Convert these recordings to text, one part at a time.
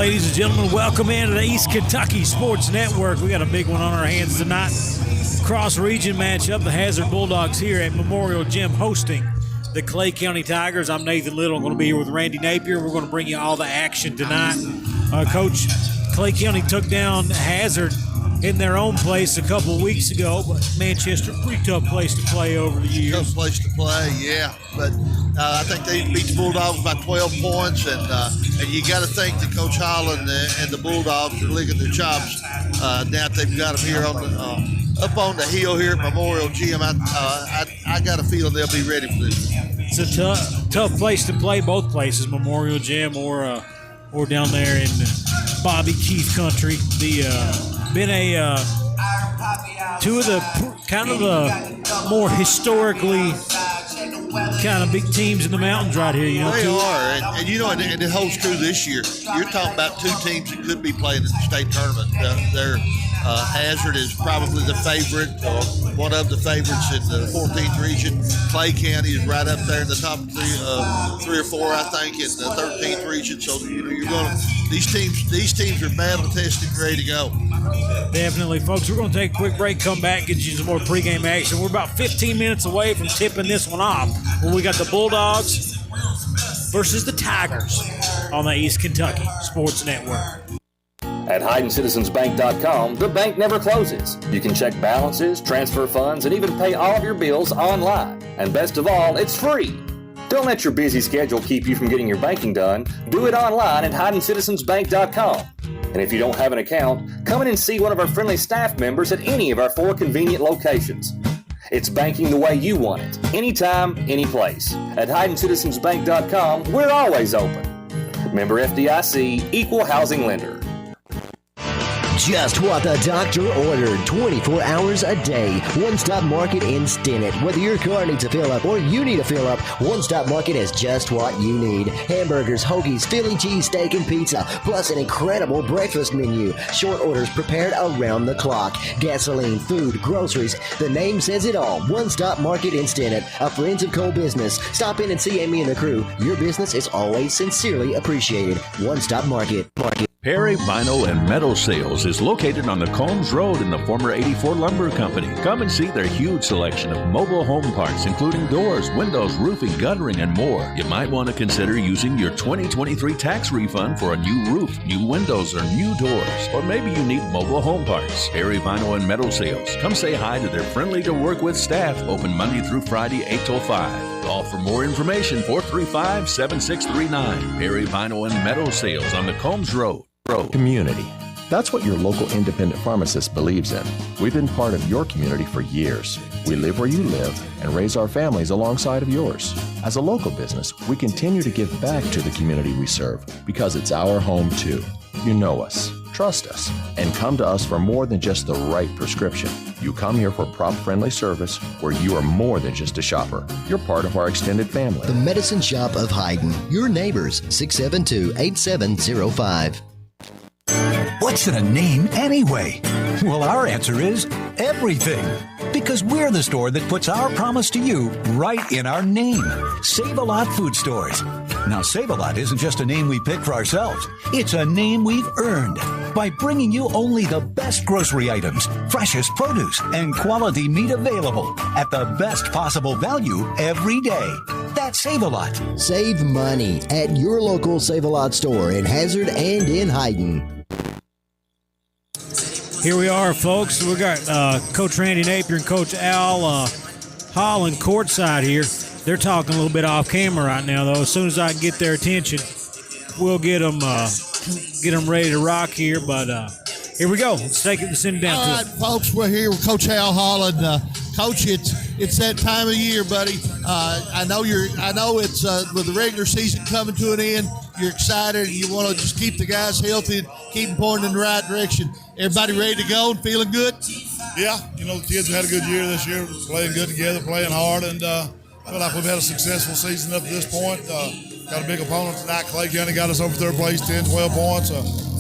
ladies and gentlemen. Welcome into the East Kentucky Sports Network. We got a big one on our hands tonight. Cross-region matchup. The Hazard Bulldogs here at Memorial Gym hosting the Clay County Tigers. I'm Nathan Little. I'm going to be here with Randy Napier. We're going to bring you all the action tonight. Coach, Clay County took down Hazard in their own place a couple of weeks ago, but Manchester, pretty tough place to play over the years. Tough place to play, yeah. But I think they beat the Bulldogs by 12 points, and you got to think that Coach Holland and the Bulldogs are licking their chops now that they've got them here on the up on the hill here at Memorial Gym. I got a feeling they'll be ready for this. It's a tough place to play, both places, Memorial Gym or down there in Bobby Keith country. Been two of the kind of the more historically kind of big teams in the mountains right here. You know, they are, and you know, and it holds true this year. You're talking about two teams that could be playing in the state tournament. Hazard is probably the favorite, or one of the favorites in the 14th region. Clay County is right up there in the top three or four, I think, in the 13th region. So you know, you're going to these teams are battle tested, ready to go. Definitely, folks. We're going to take a quick break, come back, get you some more pregame action. We're about 15 minutes away from tipping this one off. When we got the Bulldogs versus the Tigers on the East Kentucky Sports Network. At HydenCitizensBank.com, the bank never closes. You can check balances, transfer funds, and even pay all of your bills online. And best of all, it's free. Don't let your busy schedule keep you from getting your banking done. Do it online at HydenCitizensBank.com. And if you don't have an account, come in and see one of our friendly staff members at any of our 4 convenient locations. It's banking the way you want it, anytime, any place. At HydenCitizensBank.com, we're always open. Member FDIC, Equal Housing Lender. Just what the doctor ordered, 24 hours a day. One Stop Market in Stinnett. Whether your car needs a fill up or you need a fill up, One Stop Market has just what you need. Hamburgers, hoagies, Philly cheese steak, and pizza, plus an incredible breakfast menu. Short orders prepared around the clock. Gasoline, food, groceries. The name says it all. One Stop Market in Stinnett, a Friends of Coal business. Stop in and see Amy and the crew. Your business is always sincerely appreciated. One Stop Market. Perry Vinyl and Metal Sales is located on the Combs Road in the former 84 Lumber Company. Come and see their huge selection of mobile home parts, including doors, windows, roofing, guttering, and more. You might want to consider using your 2023 tax refund for a new roof, new windows, or new doors. Or maybe you need mobile home parts. Perry Vinyl and Metal Sales. Come say hi to their friendly to work with staff. Open Monday through Friday, 8 till 5. Call for more information, 435-7639. Perry Vinyl and Metal Sales on the Combs Road. Community. That's what your local independent pharmacist believes in. We've been part of your community for years. We live where you live and raise our families alongside of yours. As a local business, we continue to give back to the community we serve because it's our home too. You know us, trust us, and come to us for more than just the right prescription. You come here for prop-friendly service where you are more than just a shopper. You're part of our extended family. The Medicine Shop of Hayden. Your neighbors, 672-8705. What's in a name anyway? Well, our answer is everything. Because we're the store that puts our promise to you right in our name. Save-A-Lot Food Stores. Now, Save-A-Lot isn't just a name we pick for ourselves. It's a name we've earned by bringing you only the best grocery items, freshest produce, and quality meat available at the best possible value every day. That's Save-A-Lot. Save money at your local Save-A-Lot store in Hazard and in Hayden. Here we are, folks. We got Coach Randy Napier and Coach Al Holland courtside here. They're talking a little bit off camera right now, though. As soon as I can get their attention, we'll get them ready to rock here. But here we go. Let's send it down. All right, folks, we're here with Coach Al Holland. Coach, it's that time of year, buddy. I know it's with the regular season coming to an end. You're excited. You want to just keep the guys healthy and keep them pointing in the right direction. Everybody ready to go and feeling good? Yeah, the kids had a good year this year, playing good together, playing hard, and I feel like we've had a successful season up to this point. Got a big opponent tonight. Clay County got us over third place, 10, 12 points.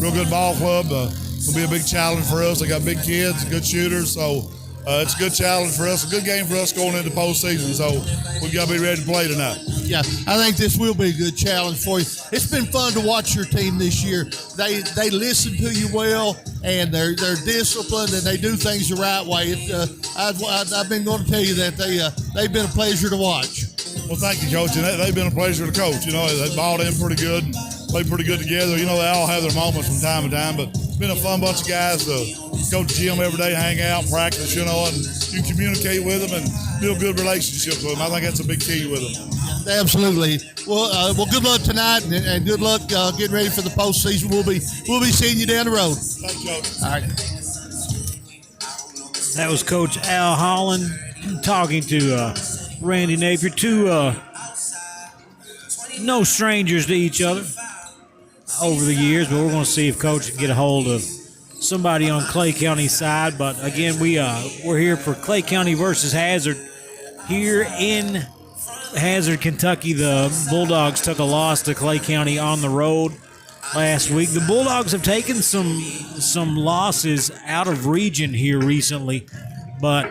Real good ball club. It'll be a big challenge for us. They got big kids, good shooters, so it's a good challenge for us, a good game for us going into postseason. So we've got to be ready to play tonight. Yeah, I think this will be a good challenge for you. It's been fun to watch your team this year. They listen to you well, and they're disciplined, and they do things the right way. I've been going to tell you that they've been a pleasure to watch. Well, thank you, Coach. And they've been a pleasure to coach. They balled in pretty good, played pretty good together. They all have their moments from time to time, but it's been a fun bunch of guys to go to the gym every day, hang out, practice, and you communicate with them and build good relationships with them. I think that's a big key with them. Absolutely. Well, good luck tonight, and good luck getting ready for the postseason. We'll be seeing you down the road. Thank you, Coach. All right. That was Coach Al Holland talking to Randy Napier, two no strangers to each other over the years, but we're going to see if Coach can get a hold of somebody on Clay County's side. But again, we're here for Clay County versus Hazard here in Hazard, Kentucky. The Bulldogs took a loss to Clay County on the road last week. The Bulldogs have taken some losses out of region here recently, but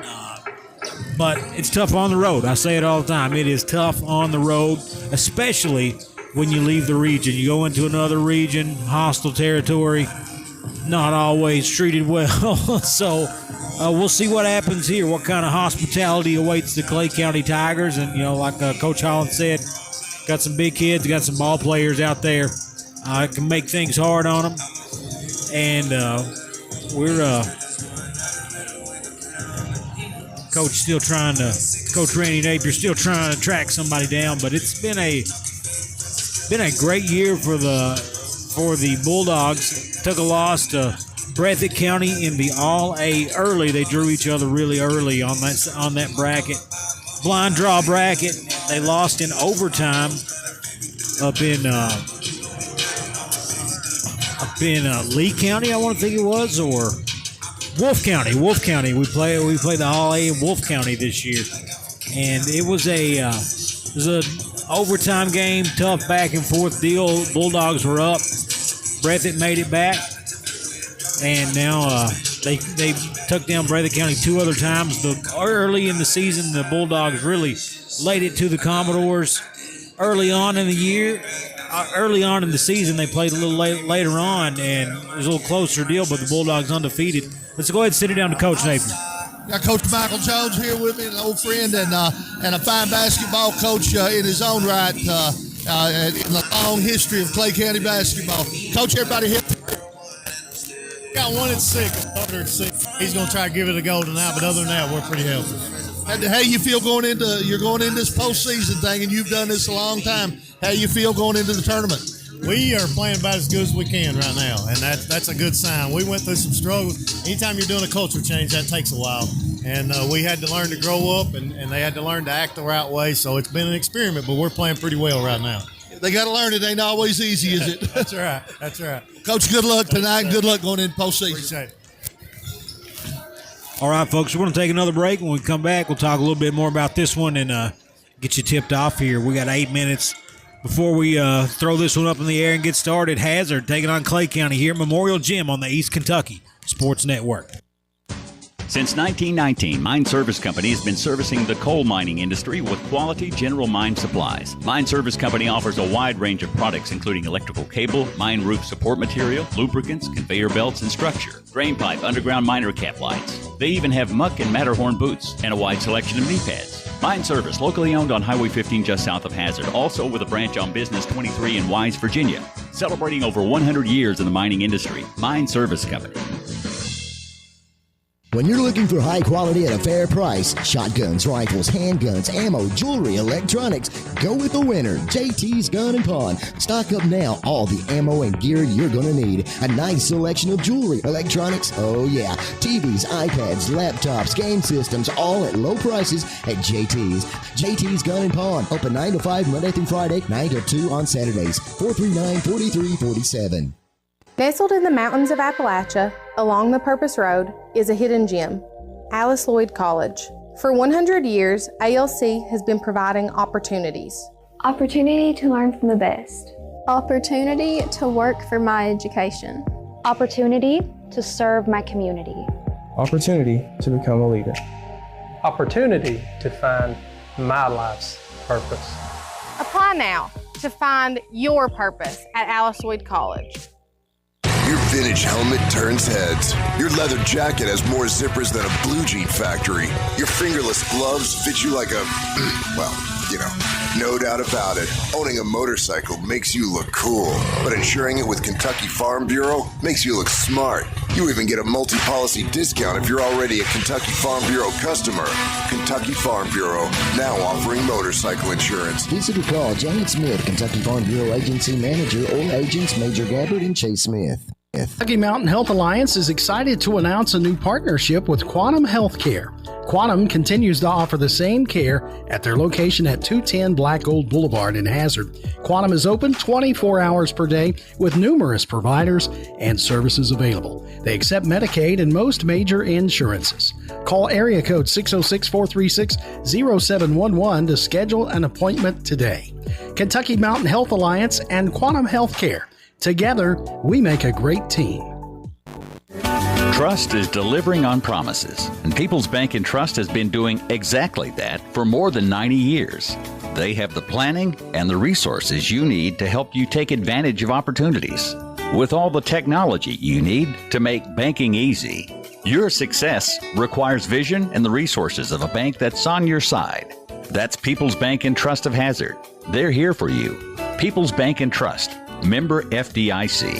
it's tough on the road. I say it all the time. It is tough on the road, especially when you leave the region. You go into another region, hostile territory, not always treated well. So we'll see what happens here, what kind of hospitality awaits the Clay County Tigers. And, like Coach Holland said, got some big kids, got some ball players out there. It can make things hard on them. And Coach Randy Napier still trying to track somebody down, but it's been a great year for the Bulldogs. Took a loss to Breathitt County in the All-A early. They drew each other really early on that bracket, blind draw bracket. They lost in overtime up in Lee County, I want to think it was, or Wolfe County. We play the All-A in Wolfe County this year, and it was a overtime game, tough back and forth deal. Bulldogs were up. Breathitt made it back, and now they took down Breathitt County two other times. Early in the season, the Bulldogs really laid it to the Commodores. Early on in the season, they played a little later on, and it was a little closer deal, but the Bulldogs undefeated. Let's go ahead and sit it down to Coach Napier. Got Coach Michael Jones here with me, an old friend and a fine basketball coach in his own right in the long history of Clay County basketball. Coach, everybody here. Got 1-6, another at 6. He's going to try to give it a go tonight, but other than that, we're pretty healthy. How you feel going into this postseason thing, and you've done this a long time. How you feel going into the tournament? We are playing about as good as we can right now, and that's a good sign. We went through some struggles. Anytime you're doing a culture change, that takes a while, and we had to learn to grow up, and they had to learn to act the right way. So it's been an experiment, but we're playing pretty well right now. They got to learn it. Ain't always easy, is it? That's right. Coach, good luck tonight. Good luck going into postseason. Appreciate it. All right, folks, we're going to take another break. When we come back, we'll talk a little bit more about this one and get you tipped off here. We got 8 minutes before we throw this one up in the air and get started. Hazard taking on Clay County here at Memorial Gym on the East Kentucky Sports Network. Since 1919, Mine Service Company has been servicing the coal mining industry with quality general mine supplies. Mine Service Company offers a wide range of products including electrical cable, mine roof support material, lubricants, conveyor belts, and structure, drain pipe, underground miner cap lights. They even have muck and Matterhorn boots and a wide selection of knee pads. Mine Service, locally owned on Highway 15 just south of Hazard, also with a branch on Business 23 in Wise, Virginia. Celebrating over 100 years in the mining industry, Mine Service Company. When you're looking for high quality at a fair price, shotguns, rifles, handguns, ammo, jewelry, electronics, go with the winner, JT's Gun & Pawn. Stock up now, all the ammo and gear you're going to need. A nice selection of jewelry, electronics, oh yeah, TVs, iPads, laptops, game systems, all at low prices at JT's. JT's Gun & Pawn, open 9 to 5 Monday through Friday, 9 to 2 on Saturdays, 439-4347. Nestled in the mountains of Appalachia, along the Purpose Road, is a hidden gem, Alice Lloyd College. For 100 years, ALC has been providing opportunities. Opportunity to learn from the best. Opportunity to work for my education. Opportunity to serve my community. Opportunity to become a leader. Opportunity to find my life's purpose. A Apply now to find your purpose at Alice Lloyd College. Your vintage helmet turns heads. Your leather jacket has more zippers than a blue jean factory. Your fingerless gloves fit you like a, well, you know, no doubt about it. Owning a motorcycle makes you look cool, but insuring it with Kentucky Farm Bureau makes you look smart. You even get a multi-policy discount if you're already a Kentucky Farm Bureau customer. Kentucky Farm Bureau, now offering motorcycle insurance. Visit or call Janet Smith, Kentucky Farm Bureau Agency Manager, or agents Major Gabbard and Chase Smith. Kentucky Mountain Health Alliance is excited to announce a new partnership with Quantum Healthcare. Quantum continues to offer the same care at their location at 210 Black Gold Boulevard in Hazard. Quantum is open 24 hours per day with numerous providers and services available. They accept Medicaid and most major insurances. Call area code 606-436-0711 to schedule an appointment today. Kentucky Mountain Health Alliance and Quantum Healthcare. Together, we make a great team. Trust is delivering on promises, and People's Bank and Trust has been doing exactly that for more than 90 years. They have the planning and the resources you need to help you take advantage of opportunities. With all the technology you need to make banking easy, your success requires vision and the resources of a bank that's on your side. That's People's Bank and Trust of Hazard. They're here for you. People's Bank and Trust. Member FDIC. Can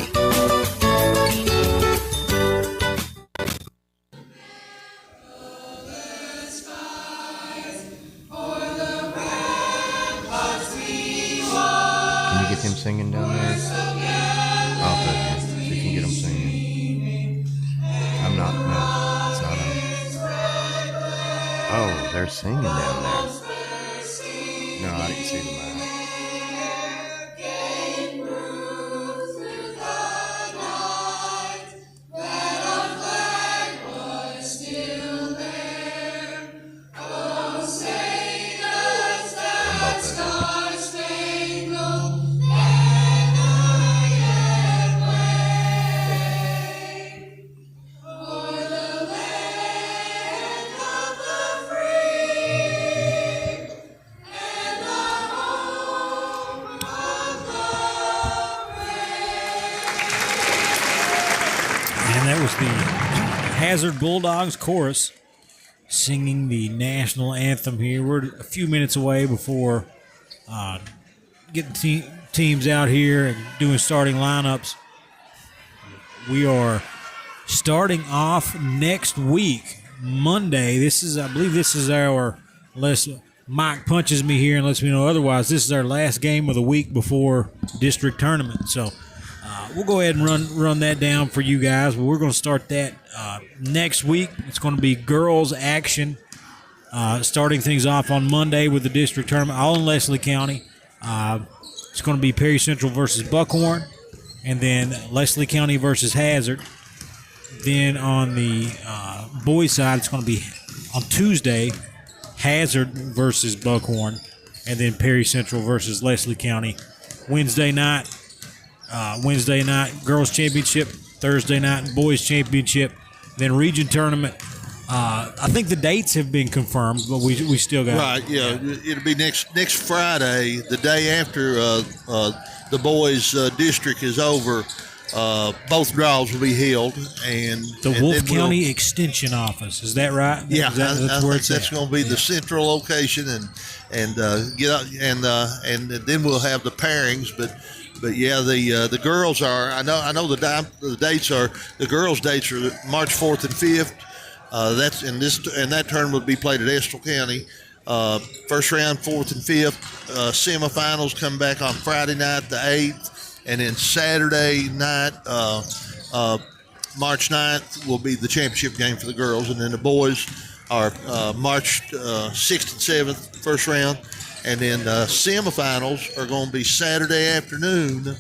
you get them singing down there? I'll take them. See if you can get them singing. I'm not, no, it's not on. Oh, they're singing down there. No, I didn't see them. Hazard Bulldogs chorus singing the national anthem here. We're a few minutes away before getting teams out here and doing starting lineups. We are starting off next week, Monday. I believe this is our, unless Mike punches me here and lets me know otherwise, this is our last game of the week before district tournament. So we'll go ahead and run that down for you guys. But we're going to start that next week. It's going to be girls action, starting things off on Monday with the district tournament, all in Leslie County. It's going to be Perry Central versus Buckhorn, and then Leslie County versus Hazard. Then on the boys' side, it's going to be on Tuesday, Hazard versus Buckhorn, and then Perry Central versus Leslie County. Wednesday night, girls championship. Thursday night, boys championship. Then region tournament. I think the dates have been confirmed, but we still got right. Yeah, it'll be next Friday, the day after the boys' district is over. Both draws will be held, and Wolfe County Extension Office. Is that right? Yeah, that's where it's that's going to be the central location, and get out, and then we'll have the pairings. But yeah, the girls are. I know the dates are. The girls' dates are March 4th and 5th. That's that tournament will be played at Estill County. First round, 4th and 5th. Semifinals come back on Friday night, the 8th. And then Saturday night, March 9th, will be the championship game for the girls. And then the boys are March 6th and 7th, first round. And then semifinals are going to be Saturday afternoon,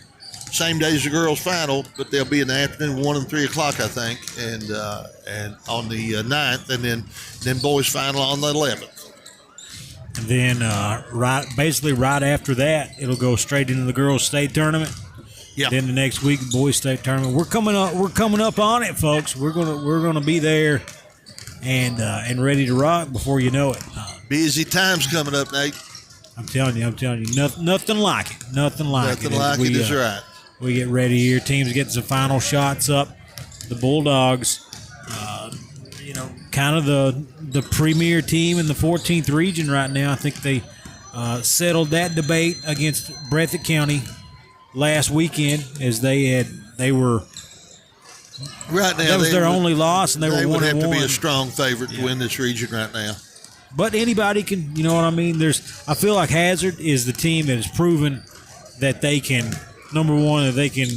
same day as the girls' final, but they'll be in the afternoon, 1 and 3 o'clock, I think, and on the 9th. And then boys' final on the 11th. And then right after that, it'll go straight into the girls' state tournament. Yeah. Then the next week, boys' state tournament. We're coming up on it, folks. We're gonna be there and ready to rock before you know it. Busy times coming up, Nate. I'm telling you, nothing like it. Nothing like it. Nothing like it is right. We get ready here. Teams getting some final shots up. The Bulldogs, kind of the premier team in the 14th region right now. I think they settled that debate against Breathitt County last weekend, as they were. Right now, that was their only loss, and they were 1-1. They would have to be a strong favorite to win this region right now. But anybody can, you know what I mean? I feel like Hazard is the team that has proven that they can, number one, that they can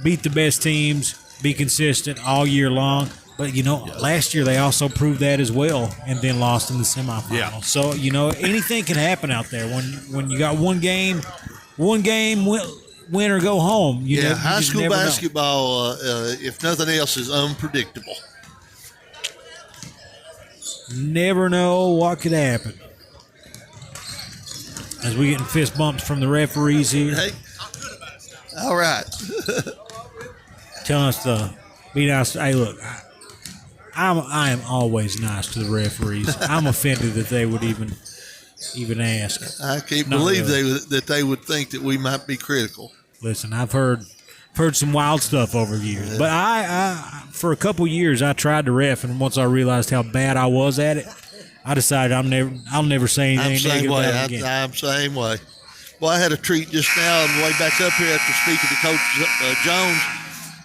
beat the best teams, be consistent all year long. But, last year they also proved that as well and then lost in the semifinals. Yeah. So, anything can happen out there. When you got one game, win or go home. High school basketball, if nothing else, is unpredictable. Never know what could happen. As we getting fist bumps from the referees here. Hey, all right. Telling us to be nice. Hey, look, I am always nice to the referees. I'm offended that they would even ask. I can't believe that they would think that we might be critical. Listen, I've heard some wild stuff over the years, but I for a couple years I tried to ref, and once I realized how bad I was at it, I decided I'll never say anything negative about it again. I'm same way. Well, I had a treat just now on the way back up here after speaking to Coach Jones.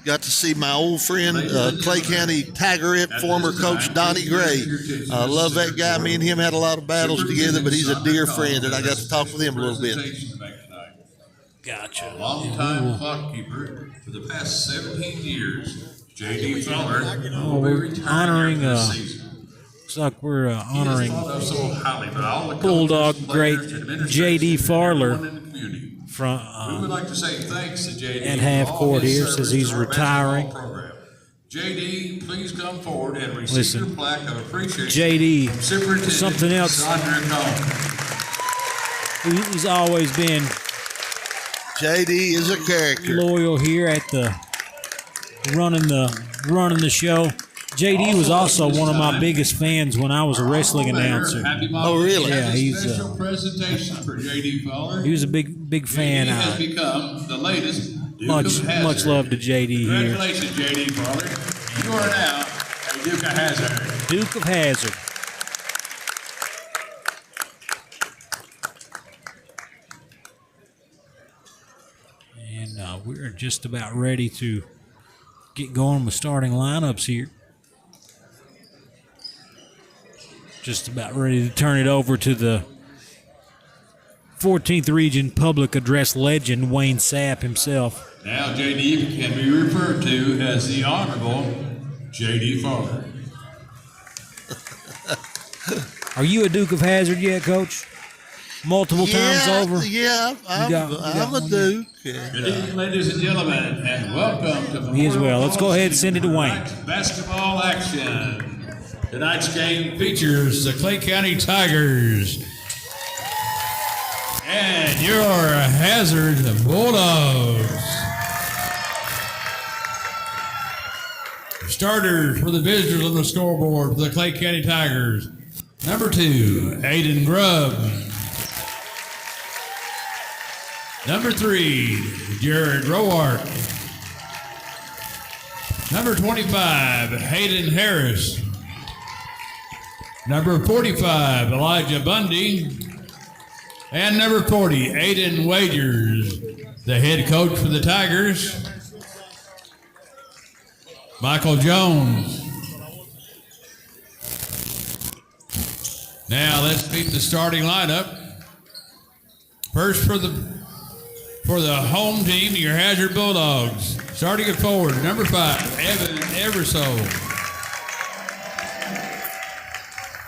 Got to see my old friend, Clay County Tigerette, former coach Donnie Gray. I love that guy. Me and him had a lot of battles together, but he's a dear friend, and I got to talk with him a little bit. Gotcha. Long-time clock keeper for the past 17 years, J.D. Feller. We're honoring, looks like we're honoring Bulldog great J.D. Farler from we would like to say thanks to J.D. at half court here, says he's retiring. J.D., please come forward and receive your plaque of appreciation. J.D., something else. He's always been J.D. is a character. Loyal here at the running the show. J.D. was also one of my biggest fans when I was a wrestling announcer. Oh, really? Yeah, he's special presentation for J.D. Fowler. He was a big fan. J.D. has become the latest Duke much love to J.D. here. Congratulations, J.D. Fowler. You are now a Duke of Hazard. Duke of Hazard. And we're just about ready to get going with starting lineups here. Just about ready to turn it over to the 14th Region Public Address legend, Wayne Sapp himself. Now J.D. can be referred to as the Honorable J.D. Fowler. Are you a Duke of Hazard yet, Coach? Multiple times over? Yeah, I'm a Duke. Good evening, ladies and gentlemen, and welcome to Me as well. Let's go ahead and send it to Wayne. Basketball action. Tonight's game features the Clay County Tigers and your Hazard Bulldogs. Starters for the visitors on the scoreboard for the Clay County Tigers. Number 2, Aiden Grubb. Number 3, Jared Rowart. Number 25, Hayden Harris. Number 45, Elijah Bundy. And number 40, Aiden Wagers. The head coach for the Tigers, Michael Jones. Now let's meet the starting lineup. First for the home team, your Hazard Bulldogs. Starting at forward, number 5, Evan Eversole.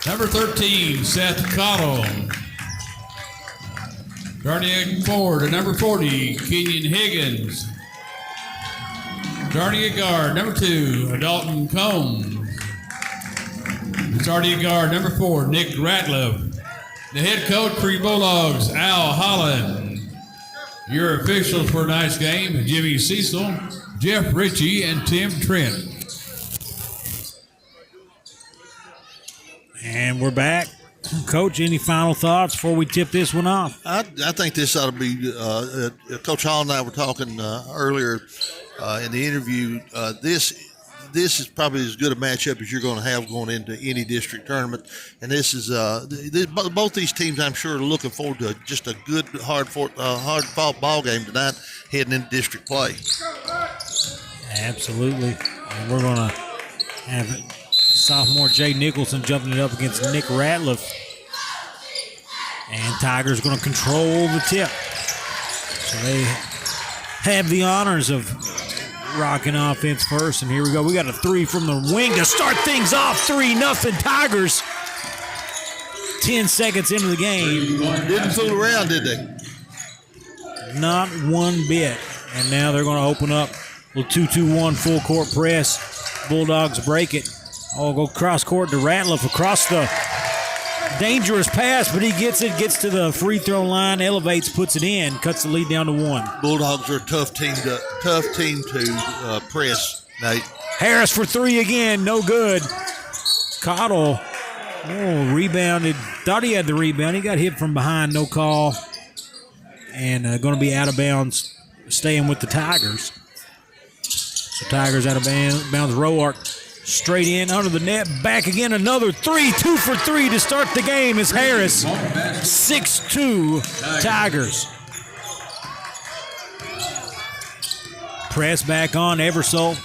Number 13, Seth Cottle. Starting at forward, number 40, Kenyon Higgins. Starting at guard, number 2, Dalton Combs. Starting at guard, number 4, Nick Ratliff. The head coach for your Bulldogs, Al Holland. Your officials for tonight's game, Jimmy Cecil, Jeff Ritchie, and Tim Trent. And we're back. Coach, any final thoughts before we tip this one off? I think this ought to be. Coach Hall and I were talking earlier in the interview. This is probably as good a matchup as you're going to have going into any district tournament. And this is both these teams, I'm sure, are looking forward to just a good, hard-fought ball game tonight heading into district play. Absolutely. And we're going to have sophomore Jay Nicholson jumping it up against Nick Ratliff. And Tigers going to control the tip. So they have the honors of rocking offense first. And here we go. We got a three from the wing to start things off. 3-0 Tigers. 10 seconds into the game. Didn't fool around, did they? Not one bit. And now they're going to open up a little 2-2-1 full court press. Bulldogs break it. Oh, go cross court to Ratliff across the dangerous pass, but he gets it, gets to the free throw line, elevates, puts it in, cuts the lead down to 1. Bulldogs are a tough team to press, Nate. Harris for 3 again, no good. Cottle, rebounded. Thought he had the rebound. He got hit from behind, no call. And going to be out of bounds, staying with the Tigers. So Tigers out of bounds. Roark straight in, under the net, back again, another 3, 2 for 3 to start the game is Harris. 6-2 Tigers. Press back on Eversole.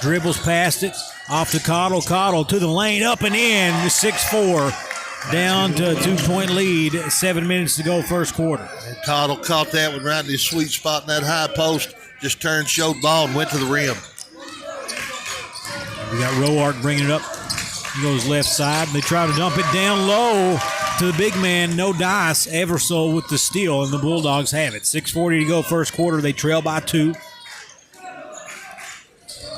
Dribbles past it, off to Cottle. Cottle to the lane, up and in, 6-4. Down to a 2-point lead, 7 minutes to go first quarter. And Cottle caught that one right in his sweet spot in that high post, just turned, showed ball, and went to the rim. We got Roark bringing it up. He goes left side. They try to dump it down low to the big man. No dice. Eversole with the steal, and the Bulldogs have it. 6:40 to go first quarter. They trail by 2.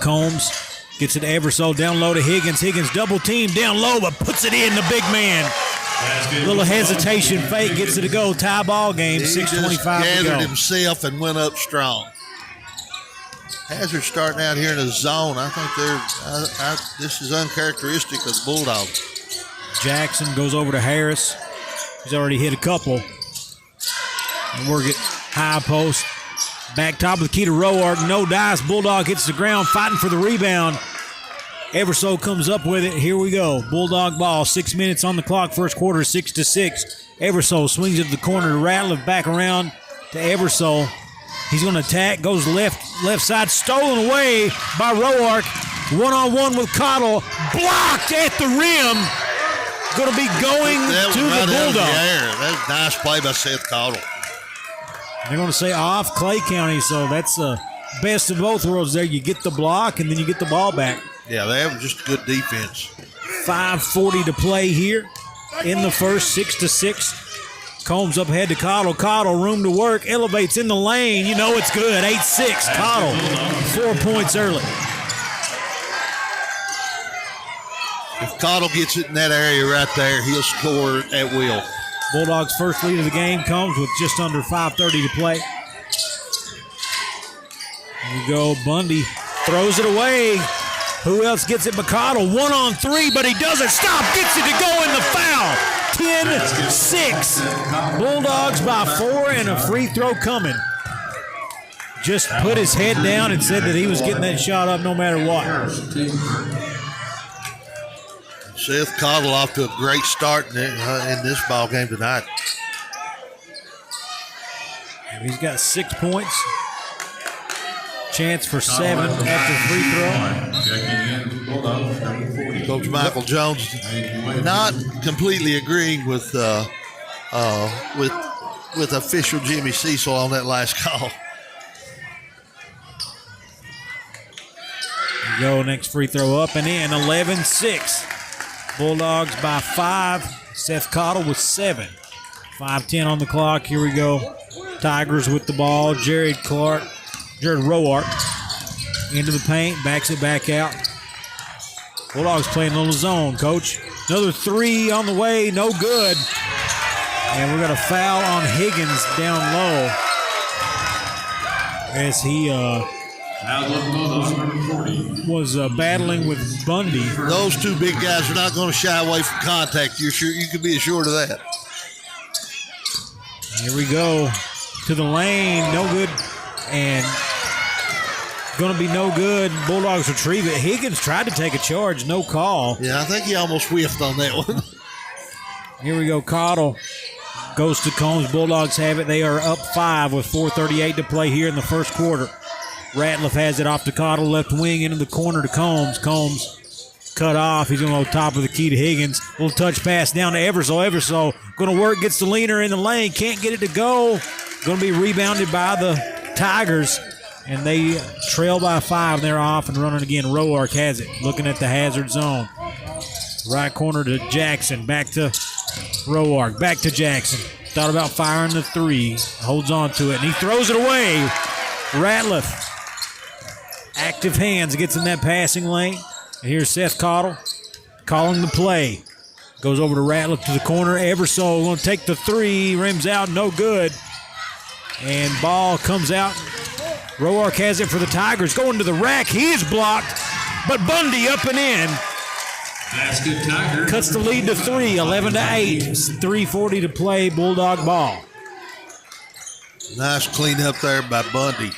Combs gets it to Eversole. Down low to Higgins. Higgins double team down low, but puts it in the big man. Little hesitation fake. Gets it to go. Tie ball game. 6:25 to go. Gathered himself and went up strong. Hazard starting out here in a zone. I think this is uncharacteristic of the Bulldogs. Jackson goes over to Harris. He's already hit a couple. And work it high post. Back top of the key to Roark. No dice. Bulldog hits the ground, fighting for the rebound. Eversole comes up with it. Here we go. Bulldog ball. 6 minutes on the clock. First quarter, 6-6. Eversole swings it to the corner to Ratliff. Back around to Eversole. He's going to attack, goes left side, stolen away by Roark. One-on-one with Cottle, blocked at the rim. Going to be going to the Bulldogs. That was a nice play by Seth Cottle. They're going to say off Clay County, so that's the best of both worlds there. You get the block, and then you get the ball back. Yeah, that was just good defense. 5:40 to play here in the first, 6-6. Combs up ahead to Cottle. Cottle, room to work, elevates in the lane. You know it's good. 8-6. Cottle, 4 points early. If Cottle gets it in that area right there, he'll score at will. Bulldogs' first lead of the game comes with just under 5:30 to play. Here we go. Bundy throws it away. Who else gets it? McConnell, 1-on-3, but he doesn't stop. Gets it to go in the foul. 10-6. Bulldogs by 4 and a free throw coming. Just put his head down and said that he was getting that shot up no matter what. Seth Cottle off to a great start in this ball game tonight. And he's got 6 points. Chance for 7 after free throw. Coach Michael Jones not completely agreeing with official Jimmy Cecil on that last call. Here we go, next free throw up and in, 11-6. Bulldogs by 5. Seth Cottle with 7. 5:10 on the clock. Here we go. Tigers with the ball. Jared Roark into the paint, backs it back out. Bulldogs playing a little zone, Coach. Another 3 on the way, no good. And we're going to foul on Higgins down low as he was battling with Bundy. Those two big guys are not going to shy away from contact. You can be assured of that. Here we go to the lane, no good, and going to be no good. Bulldogs retrieve it. Higgins tried to take a charge, no call. Yeah, I think he almost whiffed on that one. Here we go. Cottle goes to Combs. Bulldogs have it. They are up 5 with 4:38 to play here in the first quarter. Ratliff has it off to Cottle, left wing into the corner to Combs. Combs cut off. He's going to go top of the key to Higgins. Little touch pass down to Eversole. Eversole going to work, gets the leaner in the lane. Can't get it to go. Going to be rebounded by the Tigers. And they trail by 5. They're off and running again. Roark has it, looking at the hazard zone. Right corner to Jackson. Back to Roark. Back to Jackson. Thought about firing the 3. Holds on to it, and he throws it away. Ratliff. Active hands. Gets in that passing lane. And here's Seth Cottle calling the play. Goes over to Ratliff to the corner. Eversole going to take the 3. Rims out. No good. And ball comes out. Roark has it for the Tigers. Going to the rack. He is blocked, but Bundy up and in. Basket Tigers. Cuts the lead to 3, 11-8. 3:40 to play. Bulldog ball. Nice clean up there by Bundy.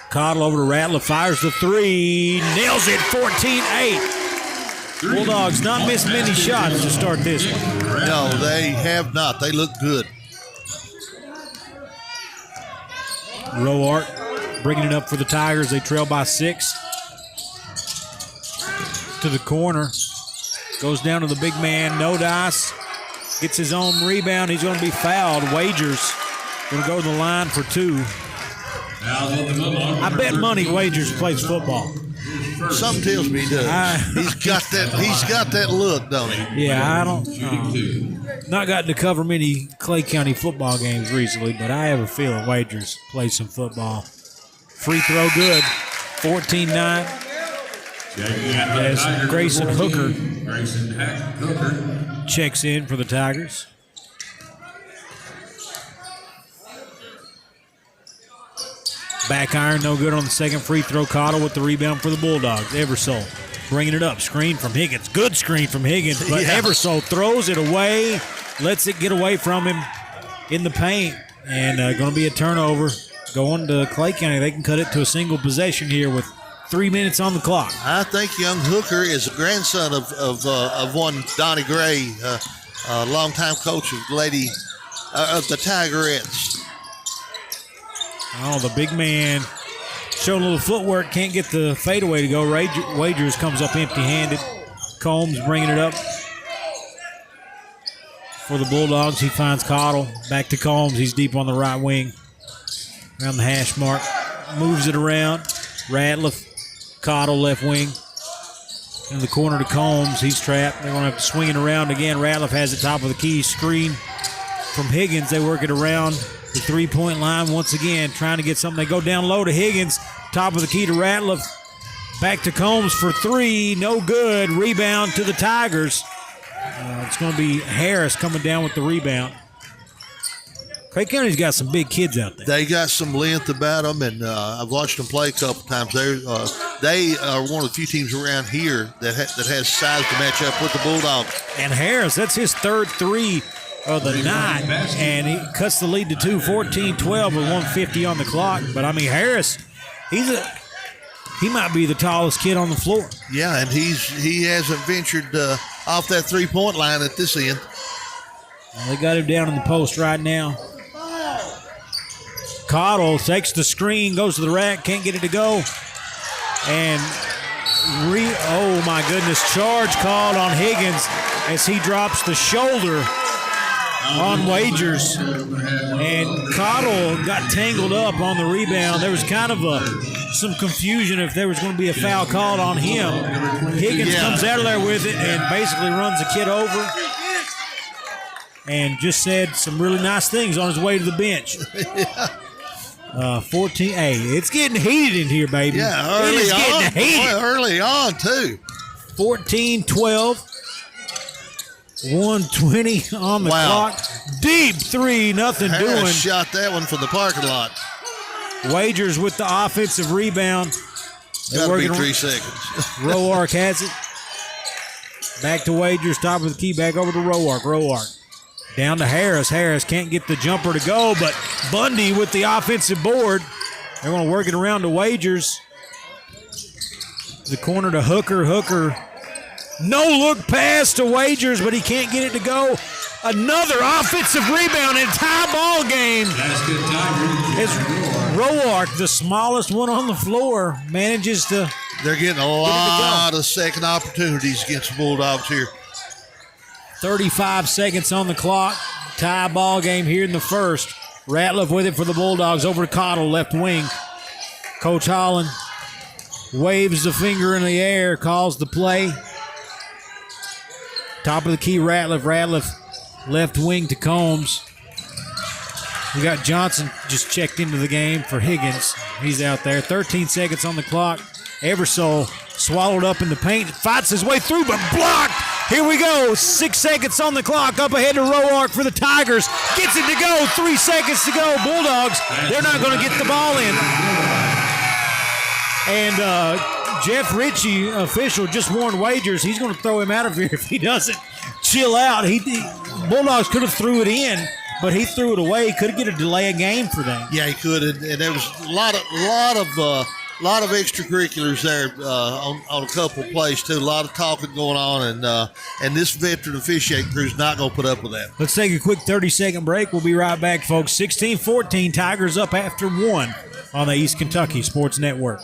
Cottle over to Ratliff. Fires the 3. Nails it. 14-8. Bulldogs not missed many shots to start this one. No, they have not. They look good. Roark bringing it up for the Tigers. They trail by 6. To the corner. Goes down to the big man. No dice. Gets his own rebound. He's going to be fouled. Wagers going to go to the line for 2. I bet money Wagers plays football. Something tells me he does. He's got that look, don't he? Yeah, I don't. Not gotten to cover many Clay County football games recently, but I have a feeling Wagers plays some football. Free throw good. 14-9. As Grayson Hooker checks in for the Tigers. Back iron, no good on the second free throw. Cottle with the rebound for the Bulldogs. Eversole bringing it up. Screen from Higgins. Good screen from Higgins, but Eversole throws it away, lets it get away from him in the paint, and going to be a turnover going to Clay County. They can cut it to a single possession here with 3 minutes on the clock. I think young Hooker is a grandson of one Donnie Gray, a longtime coach of the Tigerettes. Oh, the big man showing a little footwork. Can't get the fadeaway to go. Wagers comes up empty-handed. Combs bringing it up for the Bulldogs. He finds Cottle. Back to Combs. He's deep on the right wing. Around the hash mark. Moves it around. Ratliff. Cottle left wing. In the corner to Combs. He's trapped. They're going to have to swing it around again. Ratliff has the top of the key. Screen from Higgins. They work it around the three-point line once again, trying to get something. They go down low to Higgins. Top of the key to Ratliff. Back to Combs for 3. No good. Rebound to the Tigers. It's going to be Harris coming down with the rebound. Clay County's got some big kids out there. They got some length about them, and I've watched them play a couple times. They are one of the few teams around here that has size to match up with the Bulldogs. And Harris, that's his third 3 of the night, and he cuts the lead to 2, 14-12 with 150 on the clock. But, I mean, Harris, he might be the tallest kid on the floor. Yeah, and he hasn't ventured off that three-point line at this end. Well, they got him down in the post right now. Cottle takes the screen, goes to the rack, can't get it to go. And, oh, my goodness, charge called on Higgins as he drops the shoulder on Wagers. And Cottle got tangled up on the rebound. There was kind of some confusion if there was going to be a foul called on him. Higgins comes out of there with it and basically runs the kid over and just said some really nice things on his way to the bench. 14. Hey, it's getting heated in here, baby. Yeah, early on, too. 14-12. 120 on the clock. Deep 3, nothing Harris doing. Shot that one from the parking lot. Wagers with the offensive rebound. Got to be 3 seconds. Roark has it. Back to Wagers, top of the key, back over to Roark. Roark down to Harris. Harris can't get the jumper to go, but Bundy with the offensive board. They're going to work it around to Wagers. The corner to Hooker. Hooker, no look pass to Wagers, but he can't get it to go. Another offensive rebound and tie ball game. It's Roark, the smallest one on the floor, manages to. They're getting a lot of second opportunities against the Bulldogs here. 35 seconds on the clock. Tie ball game here in the first. Ratliff with it for the Bulldogs over to Cottle, left wing. Coach Holland waves the finger in the air, calls the play. Top of the key, Ratliff. Ratliff left wing to Combs. We got Johnson just checked into the game for Higgins. He's out there. 13 seconds on the clock. Eversole swallowed up in the paint. Fights his way through, but blocked. Here we go. 6 seconds on the clock. Up ahead to Roark for the Tigers. Gets it to go. 3 seconds to go. Bulldogs, they're not going to get the ball in. And Jeff Ritchie, official, just warned Wagers he's going to throw him out of here if he doesn't chill out. Bulldogs could have threw it in, but he threw it away. Could get a delay of game for that. Yeah, he could, and there was a lot of extracurriculars there on a couple of plays too. A lot of talking going on, and this veteran officiating crew is not going to put up with that. Let's take a quick 30-second break. We'll be right back, folks. 16-14, Tigers up after 1 on the East Kentucky Sports Network.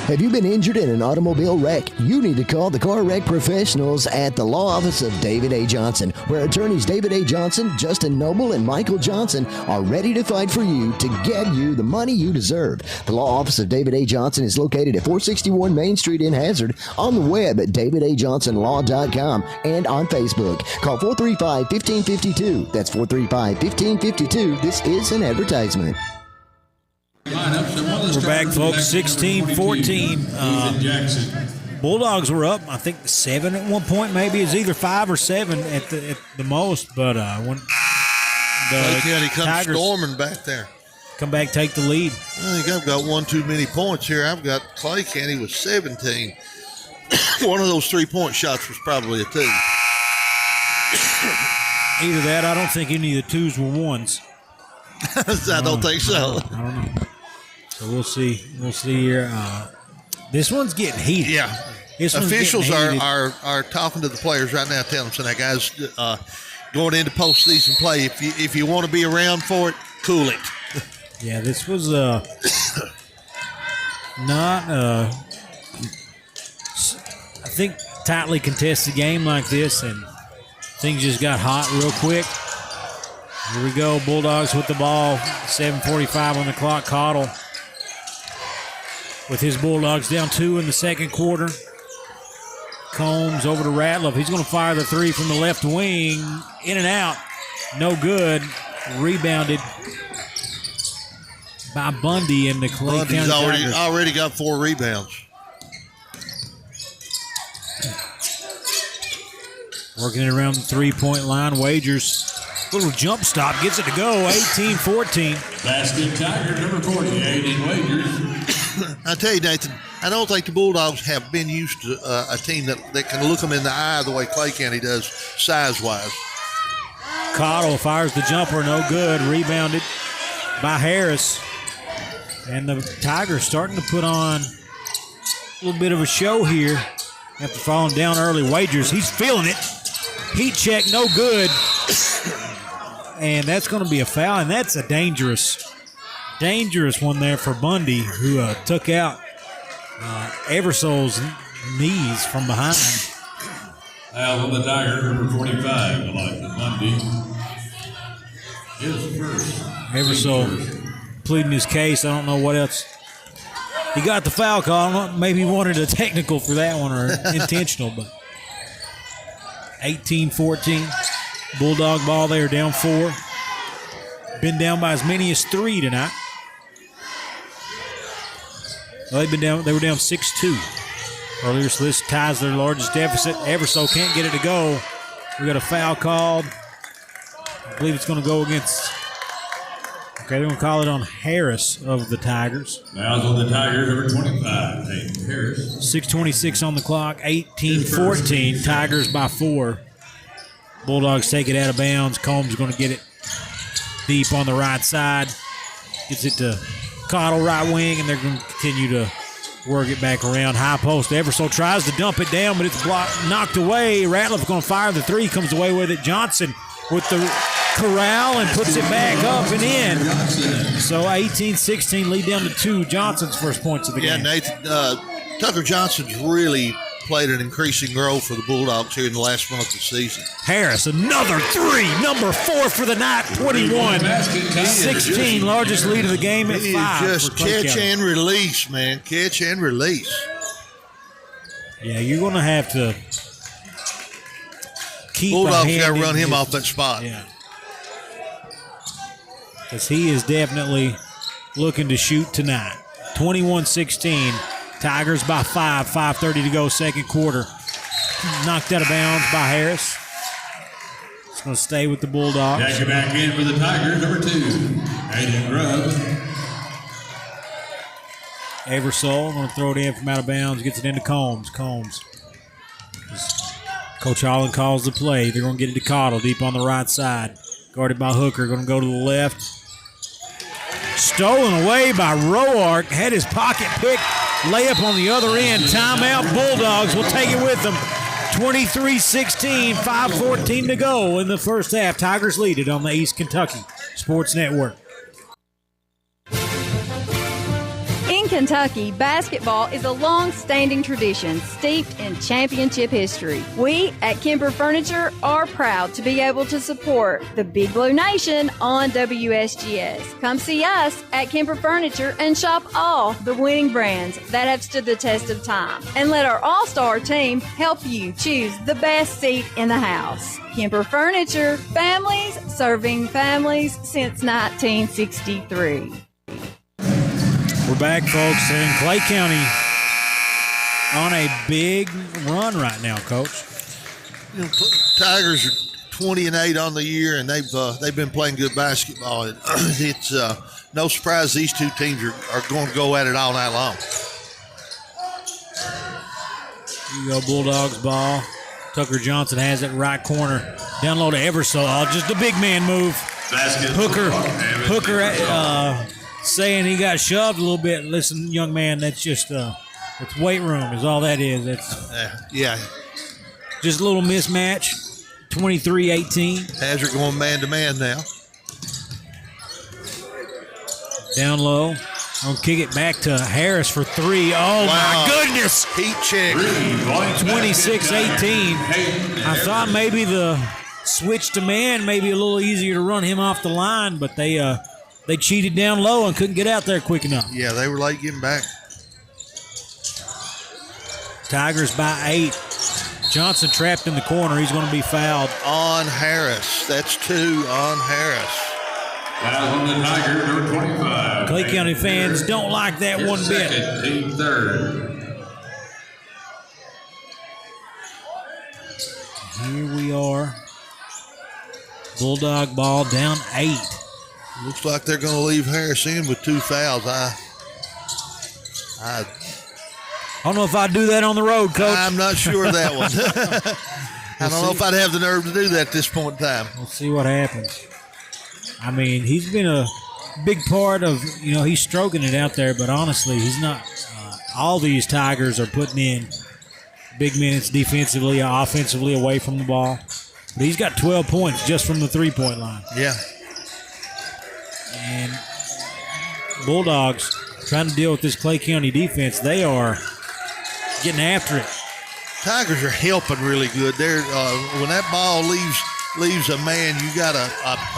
Have you been injured in an automobile wreck? You need to call the car wreck professionals at the law office of David A. Johnson, where attorneys David A. Johnson, Justin Noble, and Michael Johnson are ready to fight for you to get you the money you deserve. The law office of David A. Johnson is located at 461 Main Street in Hazard, on the web at davidajohnsonlaw.com, and on Facebook. Call 435-1552. That's 435-1552. This is an advertisement. We're back, folks. 16-14. Bulldogs were up, I think, 7 at one point. Maybe it's either 5 or 7 at the most. But when the County comes Tigers storming back there, come back, take the lead. I think I've got one too many points here. I've got Clay County with 17. One of those 3-point shots was probably a 2. Either that, I don't think any of the 2s were 1s. I don't think so. I don't know. So we'll see. We'll see here. This one's getting heated. Yeah. Officials are talking to the players right now, telling them, so that guys going into postseason play, if you want to be around for it, cool it. Yeah, this was not I think tightly contested game like this, and things just got hot real quick. Here we go, Bulldogs with the ball. 7:45 on the clock. Cottle with his Bulldogs down 2 in the second quarter. Combs over to Ratliff. He's going to fire the 3 from the left wing. In and out. No good. Rebounded by Bundy in the Clay County Tigers. already got 4 rebounds. Working it around the 3-point line. Wagers. Little jump stop. Gets it to go. 18-14. Basket Tiger, number 48 in Wagers. I tell you, Nathan, I don't think the Bulldogs have been used to a team that can look them in the eye the way Clay County does, size-wise. Cottle fires the jumper, no good. Rebounded by Harris. And the Tigers starting to put on a little bit of a show here after falling down early. Wagers, he's feeling it. Heat check, no good. And that's going to be a foul, and that's a dangerous one there for Bundy, who took out Eversole's knees from behind. Foul on the Tiger, number 45, Elijah Bundy. His first. Eversole pleading his case. I don't know what else. He got the foul call. Maybe he wanted a technical for that one or intentional, but 18-14. Bulldog ball there, down 4. Been down by as many as 3 tonight. Well, they were down 6-2 earlier, so this ties their largest deficit. Eversole can't get it to go. We got a foul called. I believe it's going to go against Okay, they're going to call it on Harris of the Tigers. Fouls on the Tigers, number 25, Nathan Harris. 6:26 on the clock, 18-14. Tigers by 4. Bulldogs take it out of bounds. Combs going to get it deep on the right side. Gets it to Cottle, right wing, and they're going to continue to work it back around. High post. Eversole tries to dump it down, but it's knocked away. Ratliff going to fire the three, comes away with it. Johnson with the corral and puts it back up and in. So 18-16, lead down to 2. Johnson's first points of the game. Yeah, Nathan, Tucker Johnson's really played an increasing role for the Bulldogs here in the last month of the season. Harris, another 3, number 4 for the night, 21-16, largest lead of the game at 5. Just catch and release, man. Catch and release. Yeah, you're going to have to keep Bulldogs got to run him off that spot. Yeah. Because he is definitely looking to shoot tonight. 21-16. Tigers by 5. 5:30 to go, second quarter. Knocked out of bounds by Harris. It's going to stay with the Bulldogs. Back it back in for the Tigers, number 2, Aiden Grubb. Eversole going to throw it in from out of bounds. Gets it into Combs. Coach Holland calls the play. They're going to get it to Cottle deep on the right side. Guarded by Hooker. Going to go to the left. Stolen away by Roark. Had his pocket picked. Layup on the other end. Timeout. Bulldogs will take it with them. 23-16. 5:14 to go in the first half. Tigers lead it on the East Kentucky Sports Network. In Kentucky, basketball is a long-standing tradition steeped in championship history. We at Kemper Furniture are proud to be able to support the Big Blue Nation on WSGS. Come see us at Kemper Furniture and shop all the winning brands that have stood the test of time. And let our all-star team help you choose the best seat in the house. Kemper Furniture, families serving families since 1963. We're back, folks, in Clay County on a big run right now, Coach. You know, Tigers are 20-8 on the year, and they've been playing good basketball. It's no surprise these two teams are going to go at it all night long. Here you go, Bulldogs ball. Tucker Johnson has it right corner. Down low to Eversole. Just a big man move. Hooker saying he got shoved a little bit. Listen, young man, that's just it's weight room is all that is. Yeah. Just a little mismatch. 23-18. Hazard going man-to-man now. Down low. I'll kick it back to Harris for 3. Oh, wow. My goodness. Heat check. 26-18. I thought maybe the switch to man maybe a little easier to run him off the line, but they cheated down low and couldn't get out there quick enough. Yeah, they were late getting back. Tigers by 8. Johnson trapped in the corner. He's going to be fouled. On Harris. That's 2 on Harris. Foul on the Tigers, number 25. Clay County fans don't like that one bit. Team third. Here we are. Bulldog ball down 8. Looks like they're going to leave Harris in with 2 fouls. I don't know if I'd do that on the road, Coach. I'm not sure of that one. I don't know if I'd have the nerve to do that at this point in time. We'll see what happens. I mean, he's been a big part of, he's stroking it out there, but honestly, he's not. All these Tigers are putting in big minutes defensively, offensively away from the ball. But he's got 12 points just from the three-point line. Yeah. And Bulldogs trying to deal with this Clay County defense. They are getting after it. Tigers are helping really good. They're when that ball leaves a man, you got a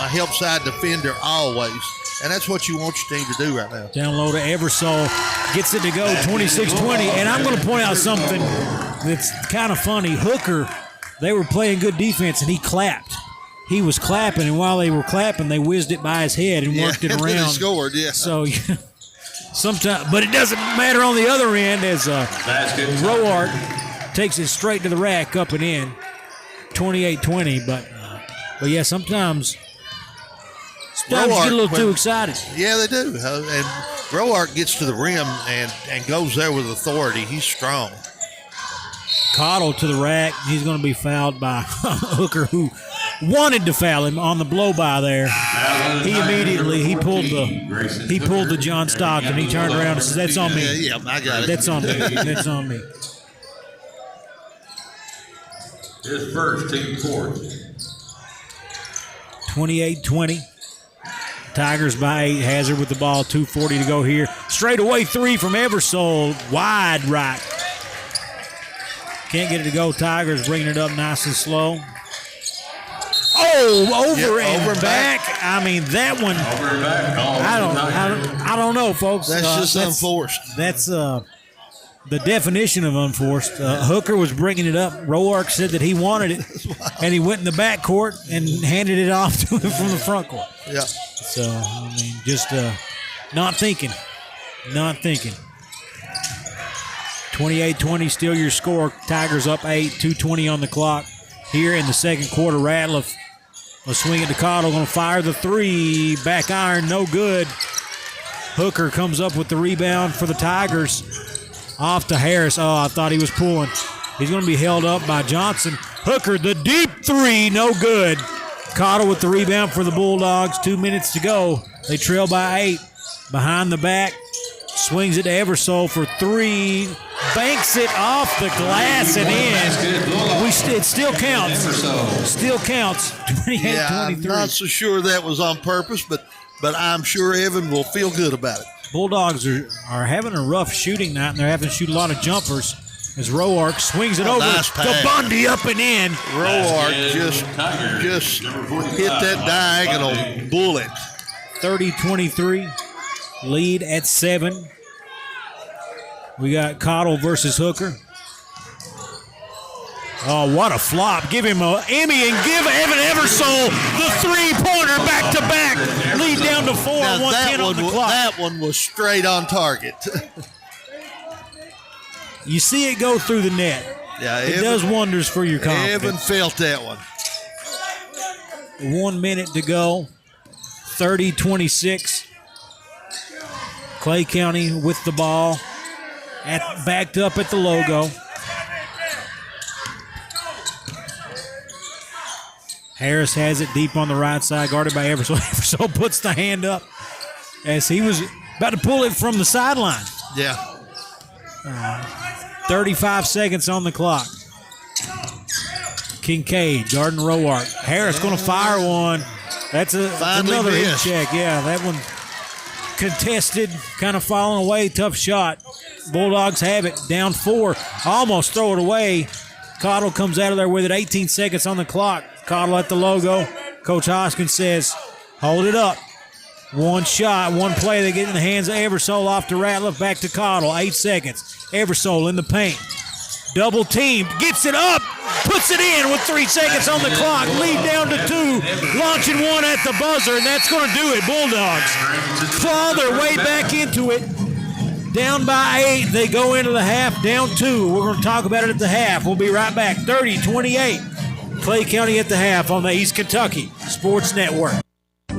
help side defender always. And that's what you want your team to do right now. Down low to Eversole. Gets it to go, 26-20. And I'm going to point out something that's kind of funny. Hooker, they were playing good defense, and he clapped. He was clapping, and while they were clapping, they whizzed it by his head and worked it around. He scored, yeah. So, sometimes, but it doesn't matter on the other end as Roark takes it straight to the rack, up and in, 28-20. But yeah, sometimes Sometimes you get a little too excited. Yeah, they do. And Roark gets to the rim and goes there with authority. He's strong. Cottle to the rack. He's going to be fouled by Hooker, who wanted to foul him on the blow-by there. He immediately pulled the John Stockton. He turned around and says, "That's on me." Yeah, I got it. That's on me. That's on me. His first team fourth. 28-20. Tigers by 8. Hazard with the ball. 2:40 to go here. Straight away three from Eversole. Wide right. Can't get it to go. Tigers bringing it up nice and slow. Oh, over and back. I mean, that one. Over and back. I don't know, folks. That's just unforced. That's the definition of unforced. Hooker was bringing it up. Roark said that he wanted it, and he went in the back court and handed it off to him from the front court. Yeah. So, I mean, just not thinking. 28-20, still your score. Tigers up 8, 2:20 on the clock. Here in the second quarter, Ratliff will swing it to Cottle, going to fire the three. Back iron, no good. Hooker comes up with the rebound for the Tigers. Off to Harris. Oh, I thought he was pulling. He's going to be held up by Johnson. Hooker, the deep three, no good. Cottle with the rebound for the Bulldogs. 2 minutes to go. They trail by 8. Behind the back. Swings it to Eversole for three. Banks it off the glass and in. It still counts. Still counts. 28-23. Yeah, I'm not so sure that was on purpose, but I'm sure Evan will feel good about it. Bulldogs are having a rough shooting night, and they're having to shoot a lot of jumpers as Roark swings it over to Bundy up and in. Roark just hit that diagonal bullet. 30-23. Lead at 7. We got Cottle versus Hooker. Oh, what a flop. Give him a Emmy and give Evan Eversole the three-pointer back-to-back. Lead down to 4, 1:10 on the clock. That one was straight on target. You see it go through the net. Yeah, it does wonders for your confidence. Evan felt that one. 1 minute to go. 30-26. Clay County with the ball. Backed up at the logo. Harris has it deep on the right side, guarded by Eversole. Eversole puts the hand up as he was about to pull it from the sideline. Yeah. 35 seconds on the clock. Kincaid, guarding Roark. Harris going to fire one. That's another hit check. Yeah, that one contested, kind of falling away. Tough shot. Bulldogs have it. Down 4. Almost throw it away. Cottle comes out of there with it. 18 seconds on the clock. Cottle at the logo. Coach Hoskins says, hold it up. One shot, one play. They get in the hands of Eversole off to Ratliff. Back to Cottle. 8 seconds. Eversole in the paint. Double team. Gets it up. Puts it in with 3 seconds on the clock. Lead down to 2. Launching one at the buzzer, and that's going to do it. Bulldogs claw their way back into it. Down by 8. They go into the half. Down 2. We're going to talk about it at the half. We'll be right back. 30-28. Clay County at the half on the East Kentucky Sports Network.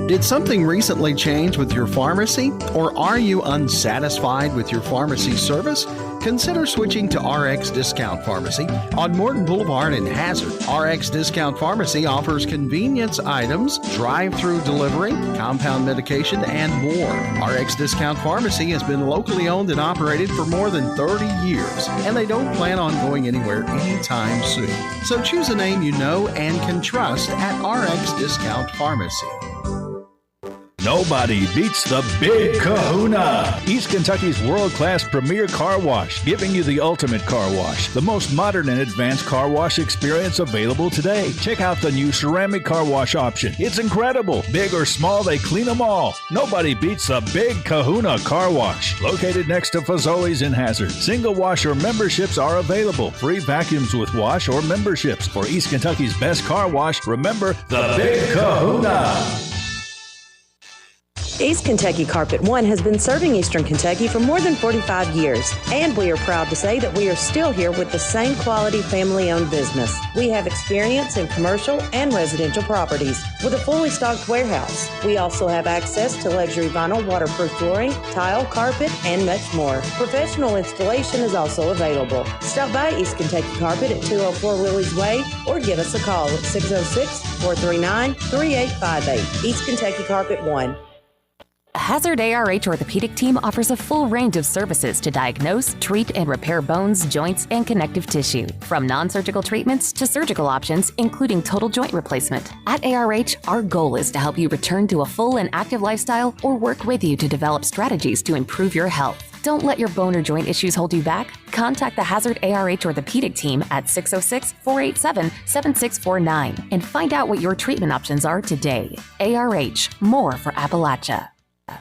Did something recently change with your pharmacy? Or are you unsatisfied with your pharmacy service? Consider switching to RX Discount Pharmacy on Morton Boulevard in Hazard. RX Discount Pharmacy offers convenience items, drive-through delivery, compound medication, and more. RX Discount Pharmacy has been locally owned and operated for more than 30 years, and they don't plan on going anywhere anytime soon. So choose a name you know and can trust at RX Discount Pharmacy. Nobody beats the Big Kahuna, East Kentucky's world-class premier car wash, giving you the ultimate car wash, the most modern and advanced car wash experience available today. Check out the new ceramic car wash option. It's incredible. Big or small, they clean them all. Nobody beats the Big Kahuna car wash. Located next to Fazoli's in Hazard. Single wash or memberships are available. Free vacuums with wash or memberships. For East Kentucky's best car wash, remember the Big Kahuna. East Kentucky Carpet One has been serving Eastern Kentucky for more than 45 years, and we are proud to say that we are still here with the same quality family-owned business. We have experience in commercial and residential properties with a fully stocked warehouse. We also have access to luxury vinyl waterproof flooring, tile, carpet, and much more. Professional installation is also available. Stop by East Kentucky Carpet at 204 Willie's Way or give us a call at 606-439-3858. East Kentucky Carpet One. Hazard ARH Orthopedic Team offers a full range of services to diagnose, treat, and repair bones, joints, and connective tissue. From non-surgical treatments to surgical options, including total joint replacement. At ARH, our goal is to help you return to a full and active lifestyle or work with you to develop strategies to improve your health. Don't let your bone or joint issues hold you back. Contact the Hazard ARH Orthopedic Team at 606-487-7649 and find out what your treatment options are today. ARH, more for Appalachia.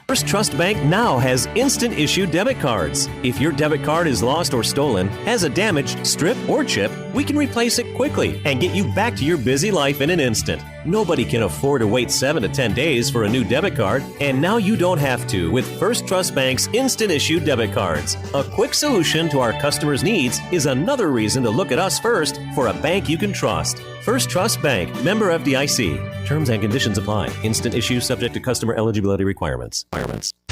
First Trust Bank now has instant issue debit cards. If your debit card is lost or stolen, has a damaged strip or chip, we can replace it quickly and get you back to your busy life in an instant. Nobody can afford to wait 7 to 10 days for a new debit card, and now you don't have to with First Trust Bank's instant issue debit cards. A quick solution to our customers' needs is another reason to look at us first for a bank you can trust. First Trust Bank, member FDIC. Terms and conditions apply. Instant issue subject to customer eligibility requirements.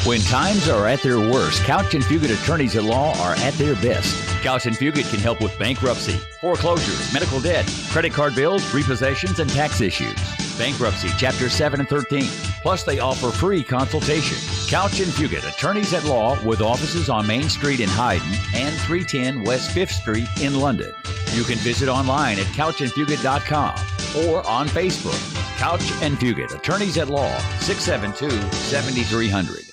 When times are at their worst, Couch and Fugit attorneys at law are at their best. Couch and Fugit can help with bankruptcy, foreclosures, medical debt, credit card bills, repossessions, and tax issues. Bankruptcy, Chapter 7 and 13. Plus, they offer free consultation. Couch and Fugit, attorneys at law with offices on Main Street in Hyden and 310 West 5th Street in London. You can visit online at couchandfugit.com or on Facebook. Couch and Fugit, attorneys at law, 672-7300.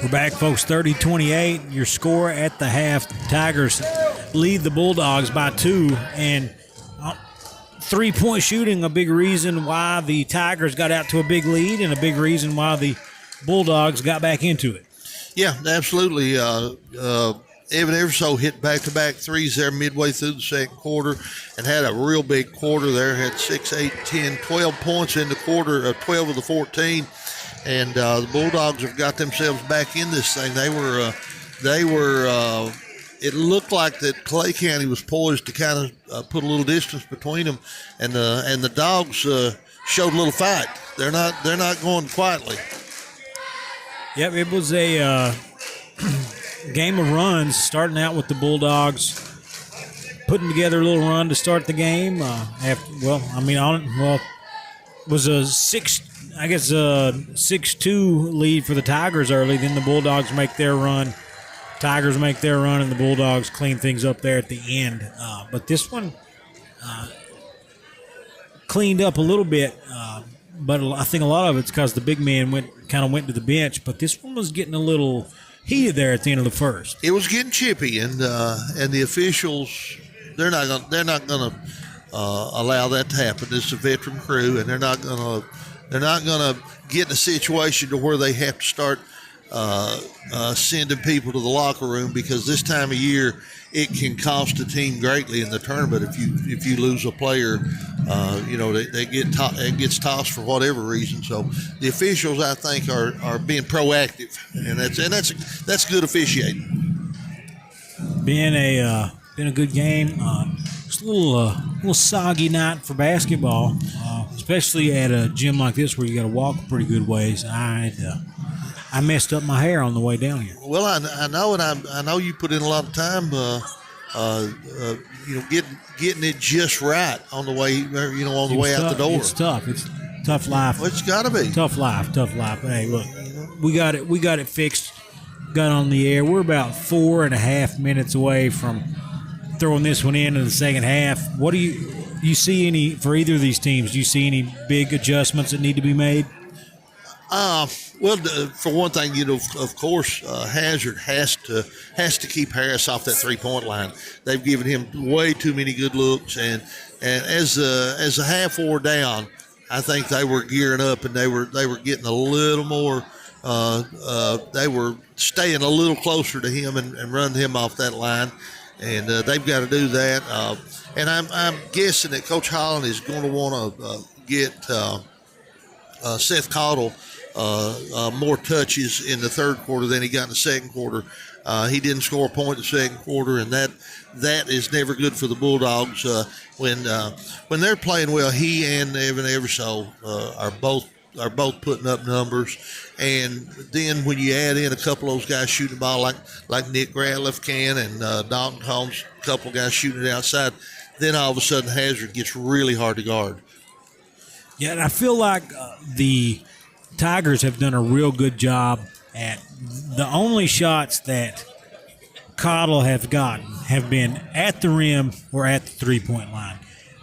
We're back, folks. 30-28. Your score at the half. Tigers lead the Bulldogs by 2. And three-point shooting, a big reason why the Tigers got out to a big lead and a big reason why the Bulldogs got back into it. Yeah, absolutely. Evan Everso hit back-to-back threes there midway through the second quarter and had a real big quarter there. Had 6, 8, 10, 12 points in the quarter, 12 of the 14. And the Bulldogs have got themselves back in this thing. They were it looked like that Clay County was poised to kind of put a little distance between them, and the Dogs showed a little fight. They're not going quietly. Yep, it was a game of runs, starting out with the Bulldogs putting together a little run to start the game. It was a 6-2 lead for the Tigers early. Then the Bulldogs make their run. Tigers make their run, and the Bulldogs clean things up there at the end. But this one cleaned up a little bit. But I think a lot of it's because the big man went to the bench. But this one was getting a little heated there at the end of the first. It was getting chippy, and the officials they're not gonna allow that to happen. This is a veteran crew, and they're not gonna get in a situation to where they have to start sending people to the locker room, because this time of year it can cost a team greatly in the tournament if you lose a player. It gets tossed for whatever reason. So the officials, I think, are being proactive, and that's good officiating. Been a good game. It's a little soggy night for basketball, especially at a gym like this where you got to walk a pretty good ways. I messed up my hair on the way down here. Well, I know, and I know you put in a lot of time, getting it just right on the way, on the way out the door. It's tough. It's tough life. Well, it's got to be tough life. Hey, look, we got it fixed. Got on the air. We're about 4.5 minutes away from throwing this one in the second half. What do you see any for either of these teams? Do you see any big adjustments that need to be made? Well, for one thing, of course, Hazard has to keep Harris off that 3-point line. They've given him way too many good looks, and as the half wore down, I think they were gearing up, and they were getting a little more. They were staying a little closer to him and running him off that line, and they've got to do that. And I'm guessing that Coach Holland is going to want to get Seth Cottle more touches in the third quarter than he got in the second quarter. He didn't score a point in the second quarter, and that is never good for the Bulldogs. When they're playing well, he and Evan Eversole are both putting up numbers. And then when you add in a couple of those guys shooting the ball like Nick Ratliff can and Dalton Holmes, a couple of guys shooting it outside, then all of a sudden Hazard gets really hard to guard. Yeah, and I feel like the Tigers have done a real good job at the only shots that Cottle have gotten have been at the rim or at the three-point line,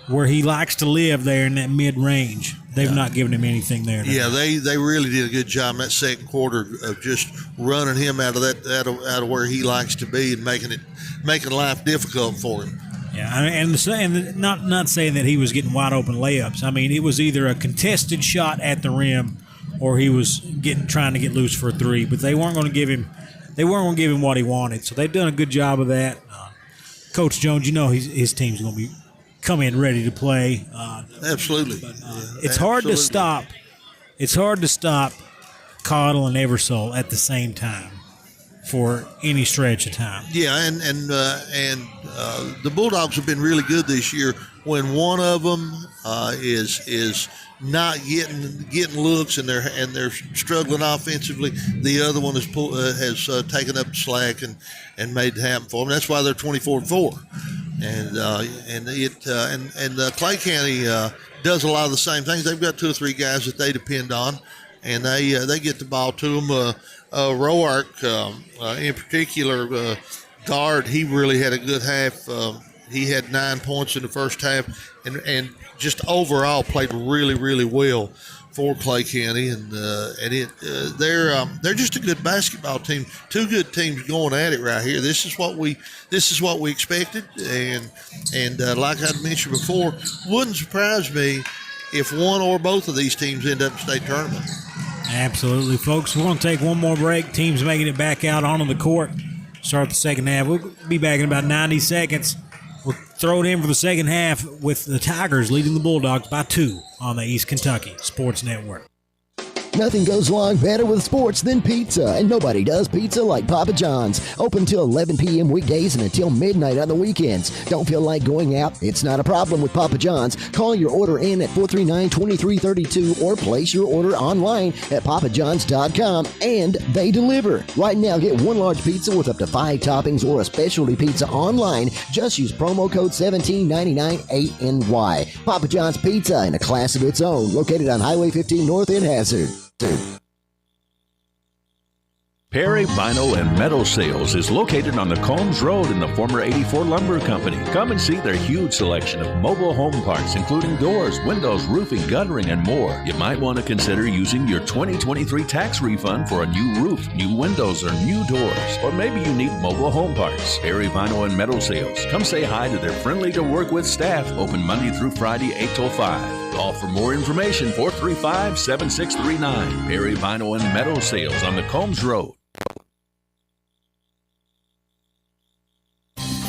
where he likes to live there in that mid-range. They've not given him anything there. Yeah, they really did a good job in that second quarter of just running him out of where he likes to be and making life difficult for him. Yeah, and not saying that he was getting wide open layups. I mean, it was either a contested shot at the rim or he was trying to get loose for a three. But they weren't going to give him what he wanted. So they've done a good job of that. Coach Jones, his team's going to come in ready to play. Absolutely. But, it's hard to stop. It's hard to stop Cottle and Eversole at the same time for any stretch of time. Yeah, and the Bulldogs have been really good this year. When one of them is not getting looks and they're struggling offensively, the other one has taken up the slack and made it happen for them. That's why they're 24-4. And Clay County does a lot of the same things. They've got two or three guys that they depend on, and they get the ball to them. Roark, in particular, guard, he really had a good half. He had 9 points in the first half, and just overall played really, really well for Clay County. They're just a good basketball team. Two good teams going at it right here. This is what we expected, and like I mentioned before, wouldn't surprise me if one or both of these teams end up in state tournament. Absolutely, folks. We're going to take one more break. Teams making it back out onto the court. Start the second half. We'll be back in about 90 seconds. We'll throw it in for the second half with the Tigers leading the Bulldogs by 2 on the East Kentucky Sports Network. Nothing goes along better with sports than pizza, and nobody does pizza like Papa John's. Open till 11 p.m. weekdays and until midnight on the weekends. Don't feel like going out? It's not a problem with Papa John's. Call your order in at 439-2332 or place your order online at papajohns.com, and they deliver. Right now, get one large pizza with up to 5 toppings or a specialty pizza online. Just use promo code 1799ANY. Papa John's Pizza in a class of its own, located on Highway 15 North in Hazard. Perry Vinyl and Metal Sales is located on the Combs Road in the former 84 Lumber Company. Come and see their huge selection of mobile home parts, including doors, windows, roofing, guttering, and more. You might want to consider using your 2023 tax refund for a new roof, new windows, or new doors. Or maybe you need mobile home parts. Perry Vinyl and Metal Sales. Come say hi to their friendly to work with staff. Open Monday through Friday, 8 till 5. Call for more information, 435-7639. Perry Vinyl and Metal Sales on the Combs Road.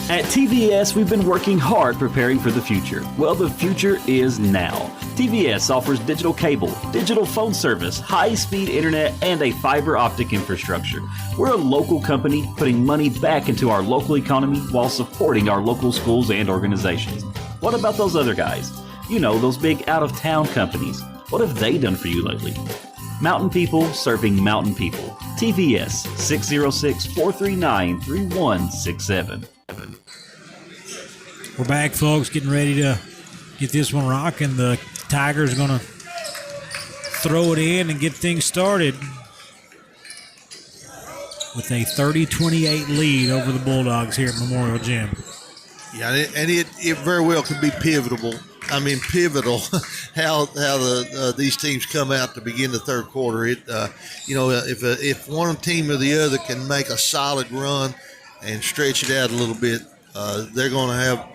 At TVS, we've been working hard preparing for the future. Well, the future is now. TVS offers digital cable, digital phone service, high-speed internet, and a fiber optic infrastructure. We're a local company putting money back into our local economy while supporting our local schools and organizations. What about those other guys? You know, those big out-of-town companies. What have they done for you lately? Mountain people serving mountain people. TVS, 606-439-3167. We're back, folks, getting ready to get this one rocking. The Tigers are going to throw it in and get things started with a 30-28 lead over the Bulldogs here at Memorial Gym. Yeah, and it very well could be pivotal how these teams come out to begin the third quarter. If one team or the other can make a solid run and stretch it out a little bit, they're going to have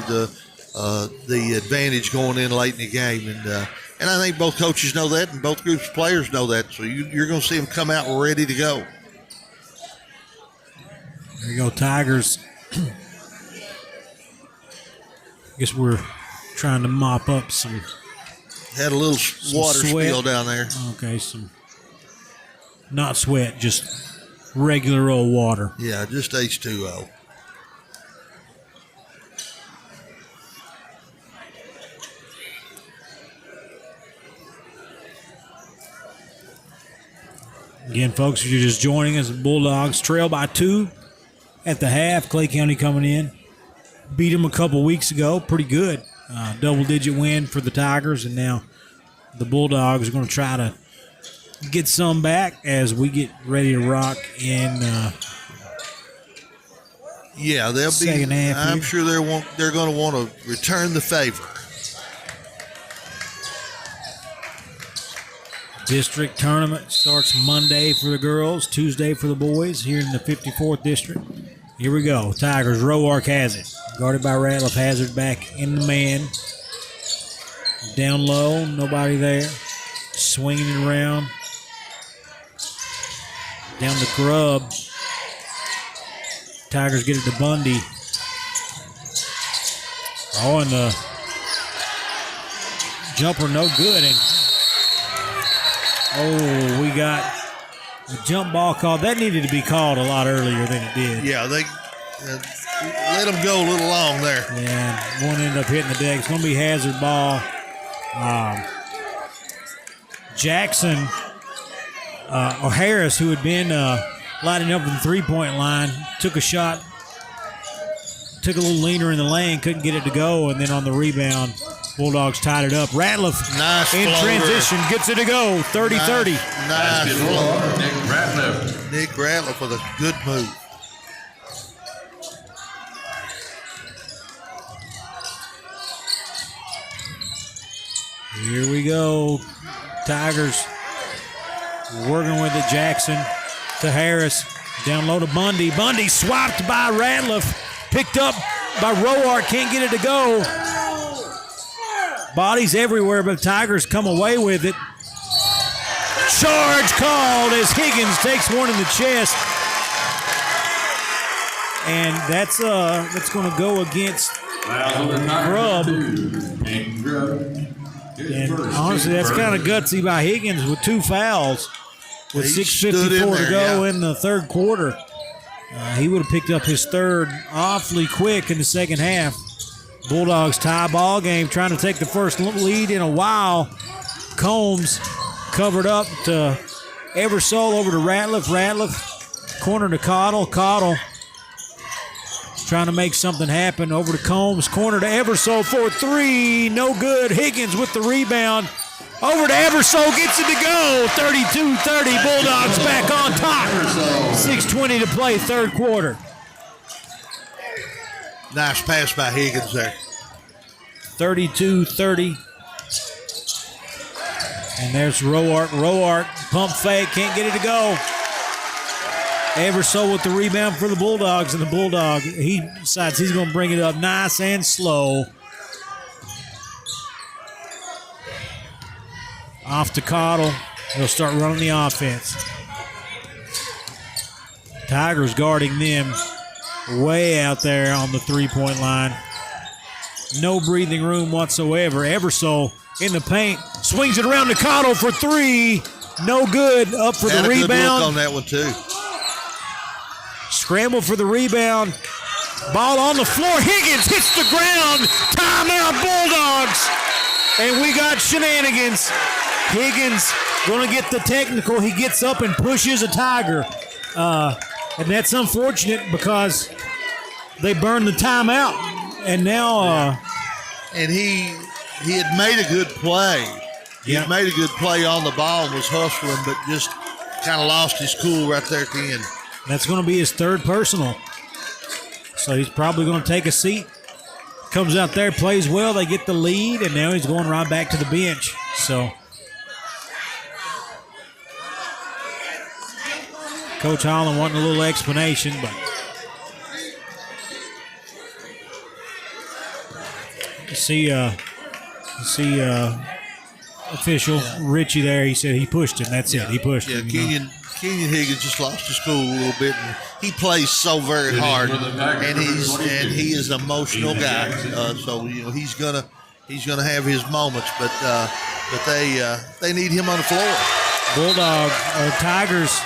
the advantage going in late in the game, and I think both coaches know that, and both groups of players know that. So you're going to see them come out ready to go. There you go, Tigers. I guess we're trying to mop up some. Had a little water sweat. spill down there. Okay, some Not sweat, just regular old water. Yeah, just H2O. Again, folks, if you're just joining us, Bulldogs trail by 2 at the half. Clay County coming in. Beat them a couple weeks ago. Pretty good. Double-digit win for the Tigers, and now the Bulldogs are going to try to get some back as we get ready to rock in yeah, they'll second be. half I'm here. sure they're going to want to return the favor. District tournament starts Monday for the girls, Tuesday for the boys here in the 54th district. Here we go. Tigers, Roark has it. Guarded by Ratliff. Hazard back in the man. Down low, nobody there. Swinging it around. Down the Grubb. Tigers get it to Bundy. Oh, and the jumper no good. And we got a jump ball called. That needed to be called a lot earlier than it did. Yeah, they let them go a little long there. Yeah, one ended up hitting the deck. It's going to be hazard ball. Jackson or Harris, who had been lighting up from the three-point line, took a shot, took a little leaner in the lane, couldn't get it to go, and then on the rebound, Bulldogs tied it up. Ratliff nice in floater. Transition gets it to go, 30-30. Nice floater. Nick Ratliff. Nick Ratliff with a good move. Here we go. Tigers working with it. Jackson to Harris. Down low to Bundy. Bundy swapped by Ratliff. Picked up by Roark. Can't get it to go. Bodies everywhere, but Tigers come away with it. Charge called as Higgins takes one in the chest. And that's going to go against Grubb. And honestly, that's kind of gutsy by Higgins with 2 fouls. With He 6:54 to go yeah. in the third quarter. He would have picked up his third awfully quick in the second half. Bulldogs tie ball game, trying to take the first lead in a while. Combs covered up to Eversole over to Ratliff. Ratliff corner to Cottle. Cottle trying to make something happen over to Combs. Corner to Eversole for 3. No good. Higgins with the rebound. Over to Eversole. Gets it to go. 32-30. Bulldogs back on top. 6:20 to play, third quarter. Nice pass by Higgins there. 32-30. And there's Roark. Roark, pump fake, can't get it to go. Eversole with the rebound for the Bulldogs, and the Bulldog, he decides he's going to bring it up nice and slow. Off to Cottle. He'll start running the offense. Tigers guarding them way out there on the three-point line. No breathing room whatsoever. Eversole in the paint. Swings it around to Cottle for 3. No good. Up for Had the a good rebound. look on that one, too. Scramble for the rebound. Ball on the floor. Higgins hits the ground. Timeout, Bulldogs. And we got shenanigans. Higgins going to get the technical. He gets up and pushes a Tiger. And that's unfortunate because they burned the timeout. And now... and he had made a good play. He had made a good play on the ball and was hustling, but just kind of lost his cool right there at the end. That's going to be his third personal. So he's probably going to take a seat. Comes out there, plays well. They get the lead, and now he's going right back to the bench. So Coach Holland wanting a little explanation, but you see official Richie there. He said he pushed him. That's it. He pushed him. Kenyon Higgins just lost his cool a little bit, and he plays so very hard, and he is an emotional guy. So he's gonna have his moments, but they need him on the floor. Tigers,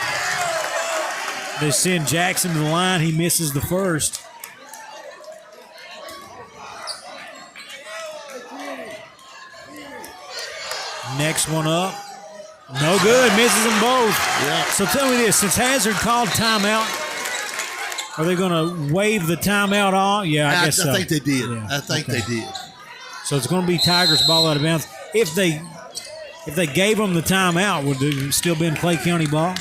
they send Jackson to the line. He misses the first. Next one up. No good. Misses them both. Yeah. So tell me this. Since Hazard called timeout, are they going to wave the timeout on? Yeah, I guess so. I think they did. Yeah. I think they did. So it's going to be Tigers ball out of bounds. If they gave them the timeout, would it still been Clay County ball?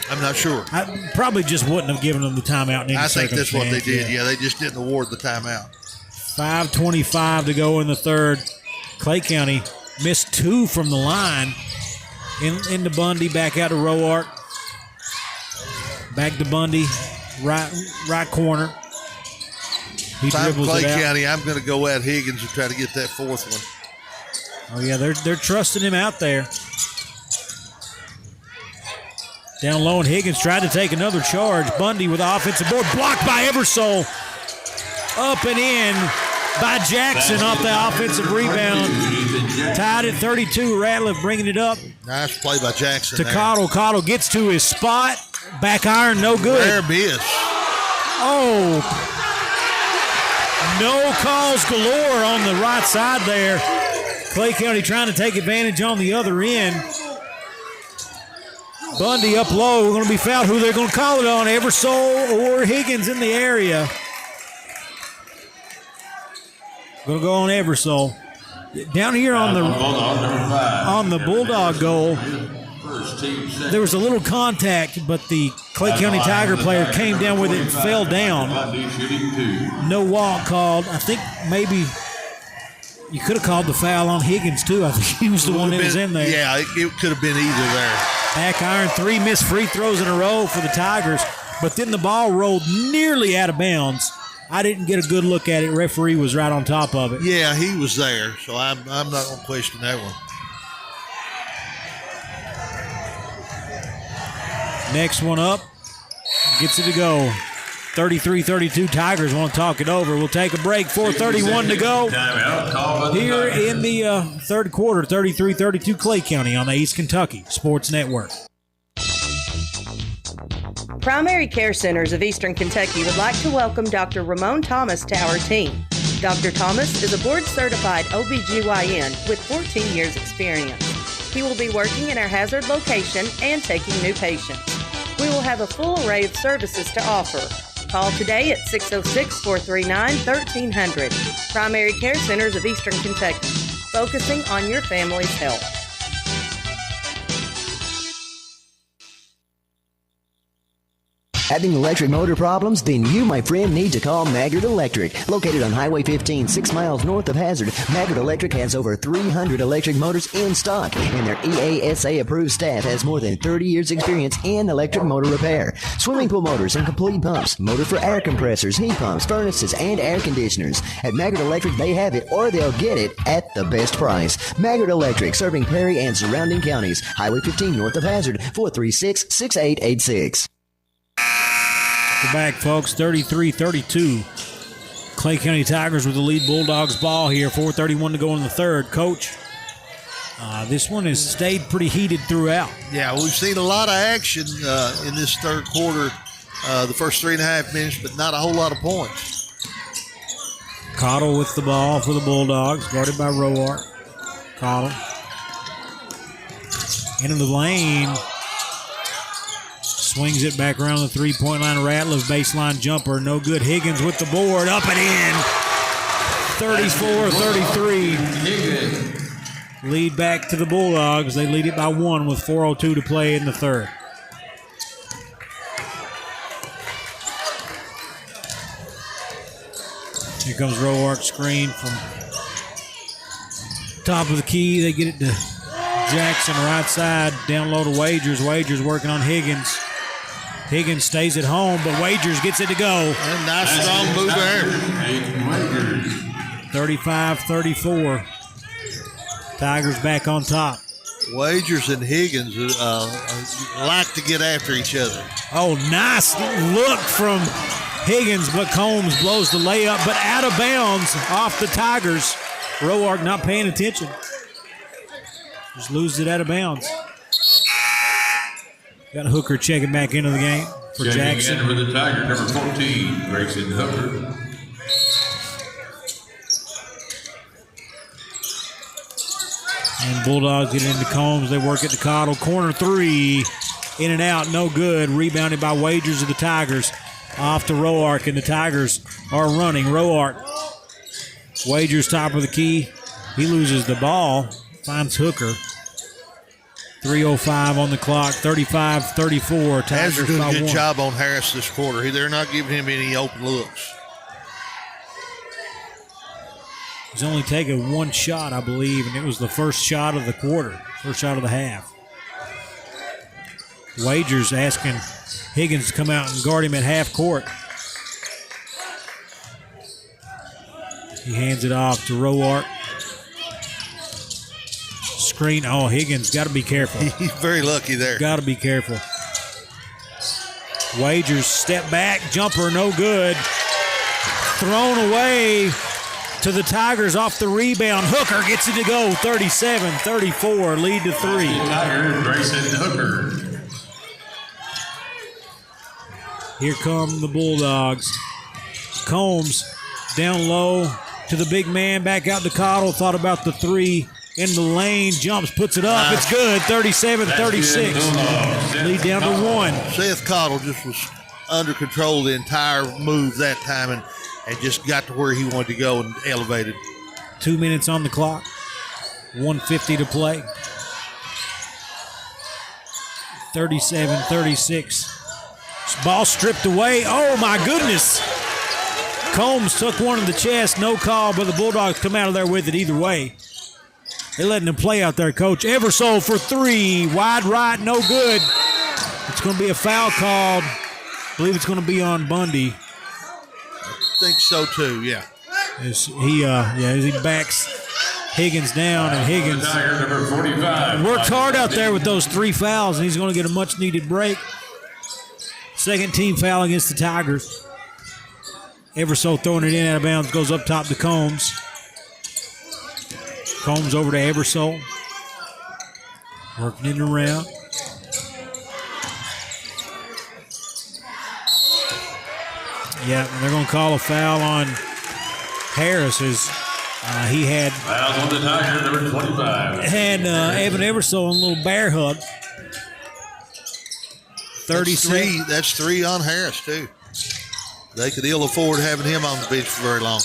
I'm not sure. I probably just wouldn't have given them the timeout in any I think that's what they circumstance. did. Yeah, they just didn't award the timeout. 5:25 to go in the third. Clay County missed 2 from the line. Into Bundy, back out to Roark. Back to Bundy, right corner. He If I'm dribbles Clay it out. County, I'm going to go at Higgins and try to get that fourth one. Oh yeah, they're trusting him out there. Down low, and Higgins tried to take another charge. Bundy with the offensive board, blocked by Eversole. Up and in by Jackson off the offensive rebound. Tied at 32. Ratliff bringing it up Nice play by Jackson to there. Cottle. Cottle gets to his spot. Back iron, no good. Rare miss. Oh, no calls galore on the right side there. Clay County trying to take advantage on the other end. Bundy up low. We're going to be fouled. Who they're going to call it on? Eversole or Higgins in the area. Going to go on Eversole. Down here on the Bulldog goal, there was a little contact, but the Clay County Tiger player came down with it and fell down. No walk called. I think maybe you could have called the foul on Higgins, too. I think he was the one that was in there. Yeah, it could have been either there. Back iron, 3 missed free throws in a row for the Tigers, but then the ball rolled nearly out of bounds. I didn't get a good look at it. Referee was right on top of it. Yeah, he was there, so I'm not going to question that one. Next one up, gets it to go. 33-32, Tigers want to talk it over. We'll take a break. 4:31 to go here in the third quarter. 33-32, Clay County on the East Kentucky Sports Network. Primary Care Centers of Eastern Kentucky would like to welcome Dr. Ramon Thomas to our team. Dr. Thomas is a board-certified OBGYN with 14 years experience. He will be working in our Hazard location and taking new patients. We will have a full array of services to offer. Call today at 606-439-1300. Primary Care Centers of Eastern Kentucky, focusing on your family's health. Having electric motor problems? Then you, my friend, need to call Maggard Electric. Located on Highway 15, 6 miles north of Hazard, Maggard Electric has over 300 electric motors in stock, and their EASA-approved staff has more than 30 years' experience in electric motor repair. Swimming pool motors and complete pumps, motor for air compressors, heat pumps, furnaces, and air conditioners. At Maggard Electric, they have it, or they'll get it at the best price. Maggard Electric, serving Perry and surrounding counties. Highway 15 north of Hazard, 436-6886. We're back, folks. 33-32. Clay County Tigers with the lead. Bulldogs ball here. 4:31 to go in the third. Coach, this one has stayed pretty heated throughout. Yeah, we've seen a lot of action in this third quarter, the first 3.5 minutes, but not a whole lot of points. Cottle with the ball for the Bulldogs, guarded by Roark. Cottle. Into the lane. Swings it back around the three-point line. Ratliff baseline jumper. No good. Higgins with the board. Up and in. 34-33. Lead back to the Bulldogs. They lead it by 1 with 4:02 to play in the third. Here comes Roark screen from top of the key. They get it to Jackson, right side. Down low to Wagers. Wagers working on Higgins. Higgins stays at home, but Wagers gets it to go. And nice strong move there. 35-34. Tigers back on top. Wagers and Higgins like to get after each other. Oh, nice look from Higgins, but Combs blows the layup, but out of bounds off the Tigers. Roark not paying attention. Just loses it out of bounds. Got Hooker checking back into the game for Checking Jackson. in for the Tiger, number 14, Grayson Hooker. And Bulldogs get into Combs. They work at the Cottle. Corner three. In and out. No good. Rebounded by Wagers of the Tigers. Off to Roark, and the Tigers are running. Roark. Wagers top of the key. He loses the ball. Finds Hooker. 3:05 on the clock. 35-34. Hazard Tigers doing by a good one. job on Harris this quarter. They're not giving him any open looks. He's only taken one shot, I believe, and it was the first shot of the quarter, first shot of the half. Wagers asking Higgins to come out and guard him at half court. He hands it off to Roark. Screen. Oh, Higgins, got to be careful. He's very lucky there. Got to be careful. Wagers step back, jumper, no good. Thrown away to the Tigers off the rebound. Hooker gets it to go. 37-34, lead to three. Tiger, Grayson Hooker. Here come the Bulldogs. Combs down low to the big man. Back out to Cottle. Thought about the three. In the lane. Jumps, puts it up. It's good. 37-36. Lead down to one. Seth Cottle just was under control the entire move that time and just got to where he wanted to go and elevated. 2 minutes on the clock. 1:50 to play. 37-36. Ball stripped away. Oh, my goodness. Combs took one in the chest. No call, but the Bulldogs come out of there with it either way. They're letting him play out there, Coach. Eversole for three. Wide right, no good. It's going to be a foul called. I believe it's going to be on Bundy. I think so, too, yeah. As he backs Higgins down, and Higgins Number 45. worked hard out there with those three fouls, and he's going to get a much-needed break. Second team foul against the Tigers. Eversole throwing it in out of bounds, goes up top to Combs. Combs over to Eversole. Working it around. Yeah, and they're going to call a foul on Harris as he had Fouls on the Tiger, number 25. Evan Eversole on a little bear hug. 36. That's three on Harris, too. They could ill afford having him on the bench for very long.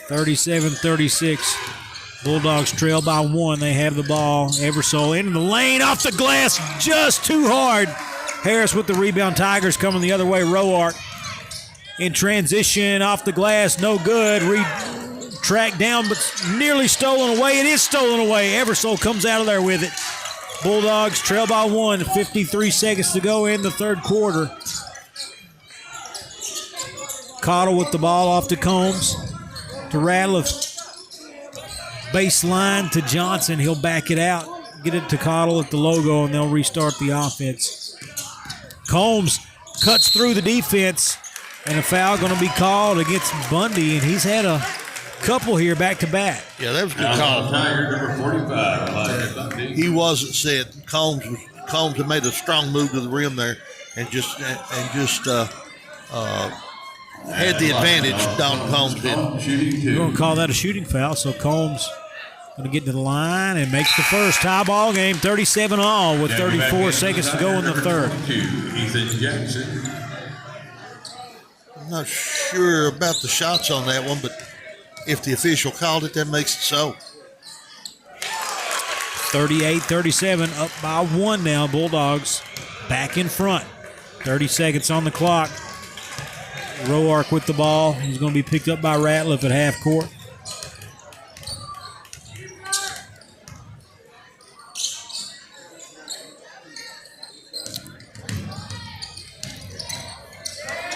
37-36. Bulldogs trail by one. They have the ball. Eversole into the lane, off the glass, just too hard. Harris with the rebound. Tigers coming the other way. Roark in transition, off the glass, no good. Tracked down, but nearly stolen away. It is stolen away. Eversole comes out of there with it. Bulldogs trail by one. 53 seconds to go in the third quarter. Cottle with the ball off to Combs. To Ratliff. Baseline to Johnson. He'll back it out. Get it to Cottle at the logo, and they'll restart the offense. Combs cuts through the defense, and a foul going to be called against Bundy, and he's had a couple here back-to-back. Yeah, that was a good call. Tiger, number 45. He wasn't set. Combs had made a strong move to the rim there and just had the advantage. Don Combs did. We're going to call that a shooting foul, so Combs going to get to the line and makes the first. Tie ball game, 37 all with 34 seconds to go in the third. Ethan Jackson. I'm not sure about the shots on that one, but if the official called it, that makes it so. 38-37, up by one now. Bulldogs back in front. 30 seconds on the clock. Roark with the ball. He's going to be picked up by Ratliff at half court.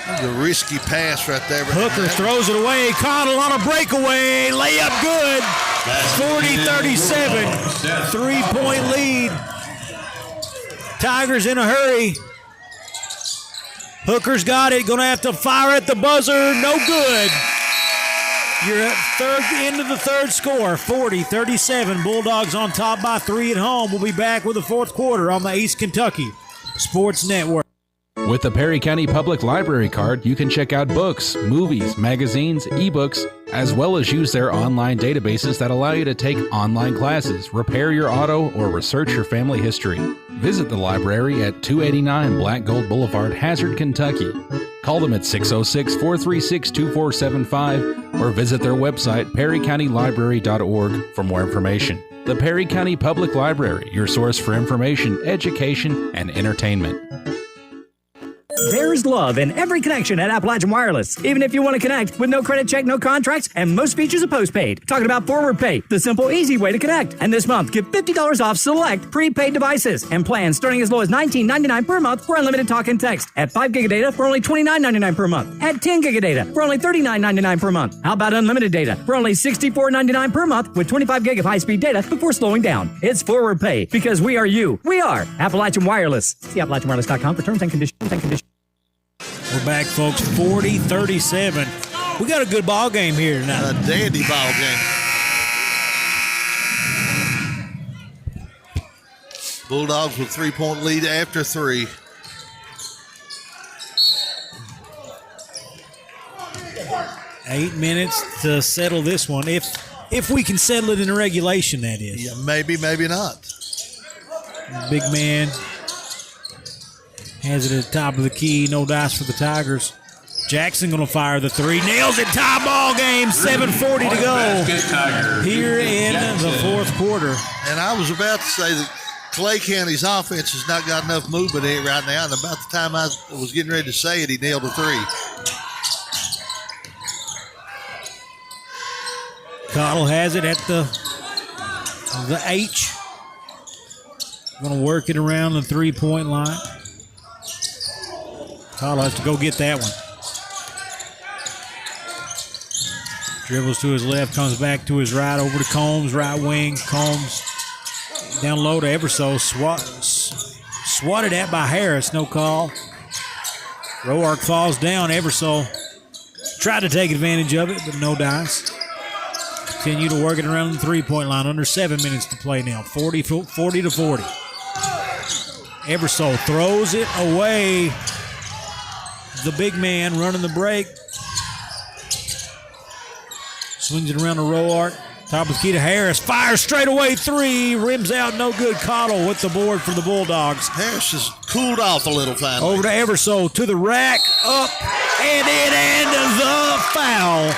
That was a risky pass right there. Hooker throws it away. Cottle on a breakaway. Layup good. 40-37. 3-point lead. Tigers in a hurry. Hooker's got it. Going to have to fire at the buzzer. No good. You're at end of the third score, 40-37. Bulldogs on top by 3 at home. We'll be back with the fourth quarter on the East Kentucky Sports Network. With the Perry County Public Library card, you can check out books, movies, magazines, ebooks, as well as use their online databases that allow you to take online classes, repair your auto, or research your family history. Visit the library at 289 Black Gold Boulevard, Hazard, Kentucky. Call them at 606-436-2475 or visit their website, perrycountylibrary.org, for more information. The Perry County Public Library, your source for information, education, and entertainment. There's love in every connection at Appalachian Wireless. Even if you want to connect with no credit check, no contracts, and most features of postpaid. Talking about Forward Pay, the simple, easy way to connect. And this month, get $50 off select prepaid devices and plans starting as low as $19.99 per month for unlimited talk and text. At 5 gig of data for only $29.99 per month. At 10 gig of data for only $39.99 per month. How about unlimited data for only $64.99 per month with 25 gig of high-speed data before slowing down? It's Forward Pay because we are you. We are Appalachian Wireless. See AppalachianWireless.com for terms and conditions. We're back, folks, 40-37. We got a good ball game here tonight. A dandy ball game. Bulldogs with 3-point lead after 3. Eight minutes to settle this one. If we can settle it in regulation, that is. Yeah, maybe not. Big man has it at the top of the key. No dice for the Tigers. Jackson going to fire the 3. Nails it. Tie ball game. 7:40 to go here in the fourth quarter. And I was about to say that Clay County's offense has not got enough movement in it right now. And about the time I was getting ready to say it, he nailed a 3. Cottle has it at the H. Going to work it around the 3-point line. Cottle has to go get that one. Dribbles to his left, comes back to his right, over to Combs, right wing. Combs down low to Everso. Swatted at by Harris, no call. Roark falls down. Everso tried to take advantage of it, but no dice. Continue to work it around the 3-point line. Under 7 minutes to play now. 40 to 40. Everso throws it away. The big man running the break. Swings it around the Roark. Top of the key to Harris. Fires straight away 3. Rims out, no good. Cottle with the board for the Bulldogs. Harris has cooled off a little finally. Over to Everso, to the rack, up, and in, and the foul.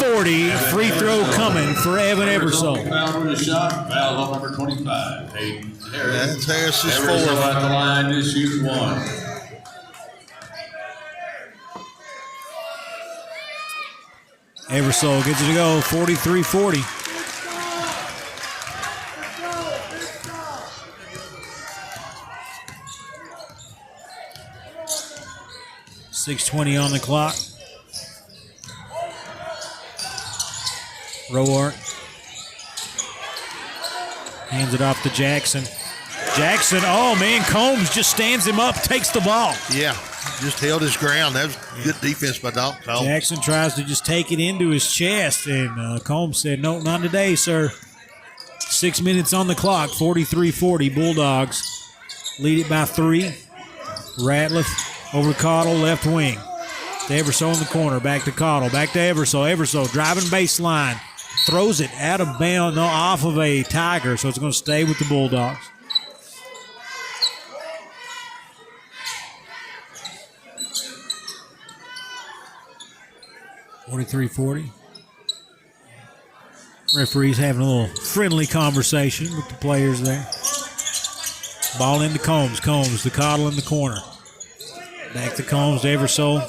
42-40. Free throw coming for Evan Everso. Foul with a shot. Foul on number 25. Hayden Harris. That's Harris's Everso 4th. at the line to shoot 1. Everso gets it to go, 43-40. .620 on the clock. Roark hands it off to Jackson. Jackson, oh man, Combs just stands him up, takes the ball. Yeah, just held his ground. That was good defense by Dalton Combs. Jackson tries to just take it into his chest, and Combs said, no, not today, sir. 6 minutes on the clock, 43-40. Bulldogs lead it by 3. Ratliff over to Cottle, left wing. To Everso in the corner, back to Cottle, back to Everso. Everso driving baseline, throws it out of bounds, no, off of a Tiger, so it's going to stay with the Bulldogs. .43-40. Referee's having a little friendly conversation with the players there. Ball into Combs. Combs to Cottle in the corner. Back to Combs to Everso.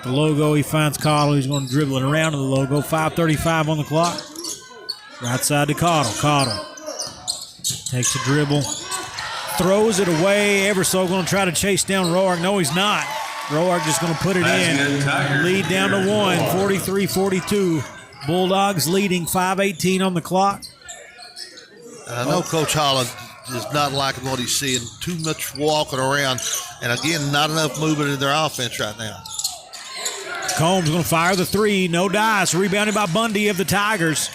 The logo, he finds Cottle. He's going to dribble it around to the logo. 5:35 on the clock. Right side to Cottle. Cottle takes a dribble. Throws it away. Everso going to try to chase down Roark. No, he's not. Roark just going to put it in. Lead down to 1, 43-42. Bulldogs leading, 5:18 on the clock. I know Coach Holland is not liking what he's seeing. Too much walking around. And, again, not enough movement in their offense right now. Combs going to fire the three. No dice. Rebounded by Bundy of the Tigers.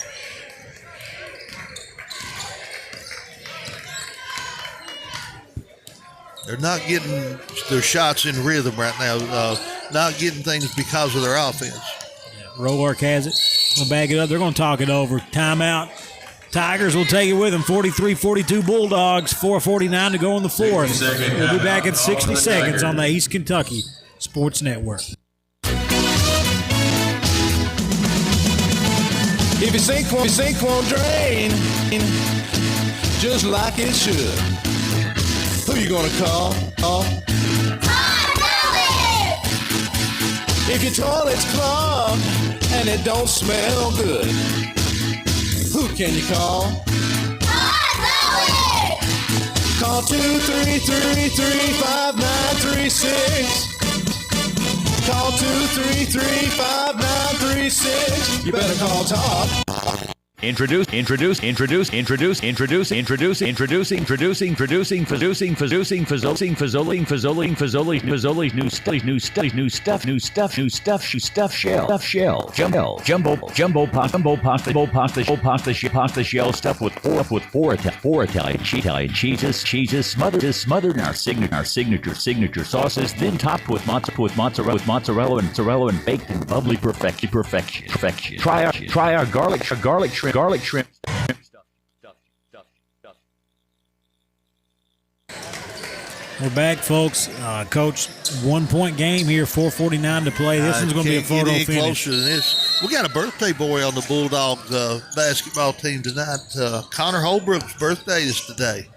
They're not getting their shots in rhythm right now. Not getting things because of their offense. Roark has it. Going to bag it up. They're going to talk it over. Timeout. Tigers will take it with them. 43-42 Bulldogs. 4:49 to go in the fourth. We'll be back in 60 seconds on the East Kentucky Sports Network. If you sink, won't drain, just like it should. Who you gonna call? If your toilet's clogged and it don't smell good, who can you call? Call 233-5936. Call 233-5936. You better call Todd. Introducing jumbo pasta shell stuffed with four Italian cheeses smothered in our signature sauces, then topped with mozzarella and baked in bubbly perfection. Try our garlic shrimp. We're back, folks. Coach, 1 point game here, 4:49 to play. This one's going to be a photo finish. Closer than this. We got a birthday boy on the Bulldog basketball team tonight. Connor Holbrook's birthday is today.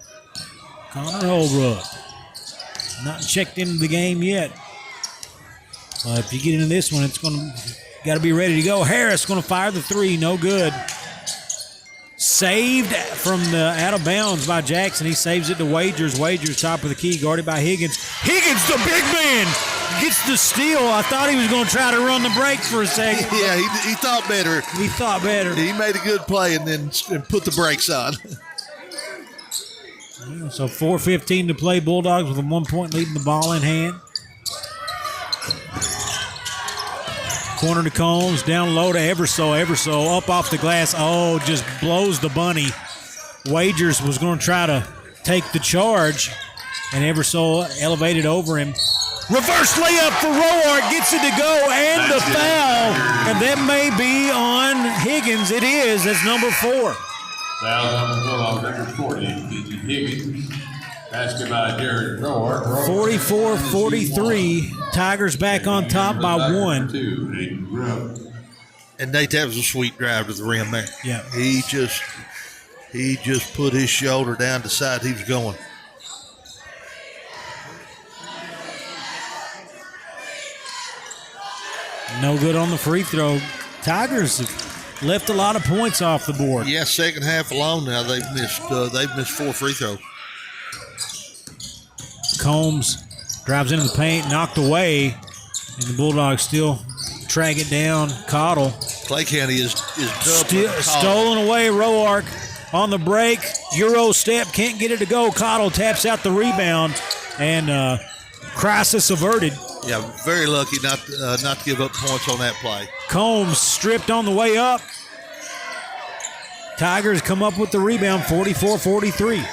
Connor Holbrook. Not checked into the game yet. If you get into this one, it's got to be ready to go. Harris going to fire the three. No good. Saved from the out of bounds by Jackson. He saves it to Wagers. Wagers top of the key, guarded by Higgins. Higgins, the big man, gets the steal. I thought he was going to try to run the break for a second. Yeah, he thought better. He thought better. He made a good play and then put the brakes on. So 4:15 to play. Bulldogs with a 1 point lead in the ball in hand. Corner to Combs, down low to Everso up off the glass. Oh, just blows the bunny. Wagers was going to try to take the charge, and Everso elevated over him. Reverse layup for Roark, gets it to go, and the foul. And that may be on Higgins. It is. That's number 4. Foul on number 40, Higgins. Basket by Jared Roark. 44-43. Tigers back on top by 1. And Nate, that was a sweet drive to the rim there. Yeah. He just put his shoulder down, decided he was going. No good on the free throw. Tigers have left a lot of points off the board. Yeah, second half alone now they've missed 4 free throws. Combs drives into the paint, knocked away, and the Bulldogs still track it down. Cottle. Clay County is stolen away. Roark on the break. Euro step, can't get it to go. Cottle taps out the rebound, and crisis averted. Yeah, very lucky not to give up points on that play. Combs stripped on the way up. Tigers come up with the rebound, 44-43.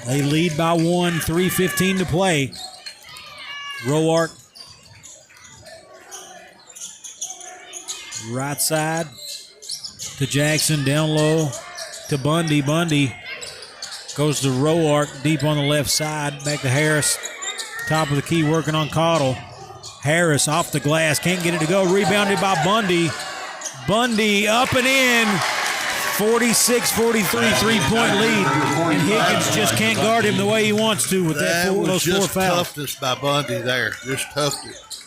They lead by 1, 3:15 to play. Roark. Right side to Jackson, down low to Bundy. Bundy goes to Roark, deep on the left side, back to Harris. Top of the key, working on Cottle. Harris off the glass, can't get it to go. Rebounded by Bundy. Bundy up and in. 46-43, 3-point lead. And Higgins just can't guard him the way he wants to with those 4 fouls. Toughness by Bundy there. Just toughness.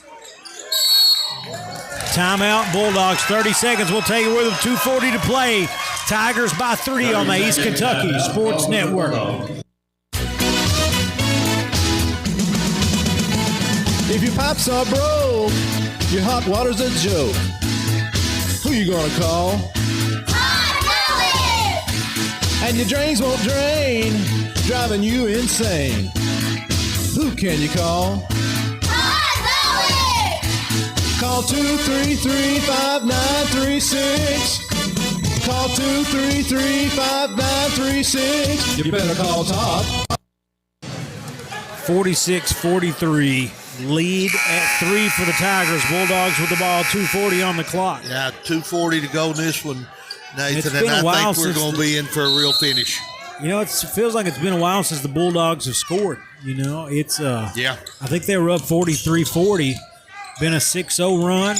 Timeout, Bulldogs, 30 seconds. We'll take it with them, 2:40 to play. Tigers by 3 on the East Kentucky Sports Network. If your pipes are broke, your hot water's a joke. Who you gonna call? And your drains won't drain, driving you insane. Who can you call? Call 233-5936. Call 233-5936. You better call Todd. 46-43. Lead at 3 for the Tigers. Bulldogs with the ball, 2:40 on the clock. Yeah, 2:40 to go in this one, Nathan, and I think we're going to be in for a real finish. You know, it feels like it's been a while since the Bulldogs have scored. You know, it's yeah. I think they were up 43-40. Been a 6-0 run.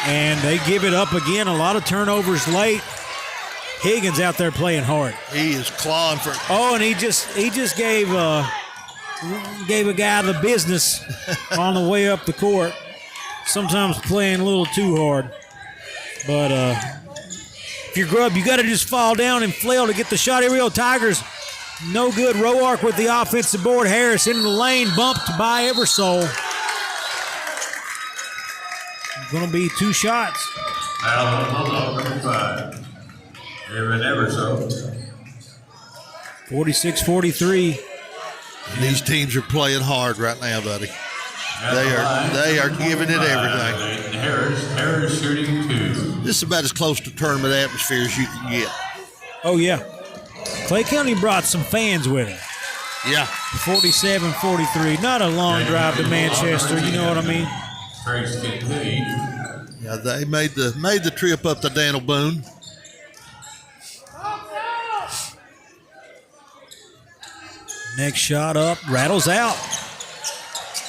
And they give it up again. A lot of turnovers late. Higgins out there playing hard. He is clawing for. Oh, and he just gave a guy the business on the way up the court. Sometimes playing a little too hard. But if you're Grubb, you got to just fall down and flail to get the shot. Here we go, Tigers. No good. Roark with the offensive board. Harris into the lane, bumped by Eversole. Going to be 2 shots. Now, number 5. Evan Eversole. 46-43. These teams are playing hard right now, buddy. They are giving it everything. Harris shooting 2. This is about as close to tournament atmosphere as you can get. Oh, yeah. Clay County brought some fans with it. Yeah. 47-43. Not a long drive to Manchester, you know what I mean? Yeah, they made the trip up to Daniel Boone. Next shot up, rattles out.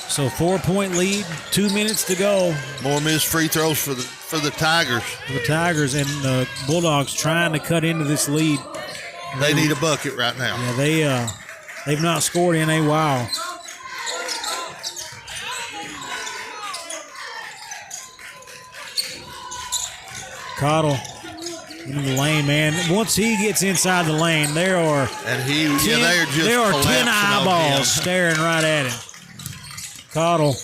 So 4-point lead, 2 minutes to go. More missed free throws for the Tigers. The Tigers and the Bulldogs trying to cut into this lead. They need a bucket right now. Yeah, they've not scored in a while. Cottle in the lane, man. Once he gets inside the lane, there are 10 eyeballs staring right at him. Cottle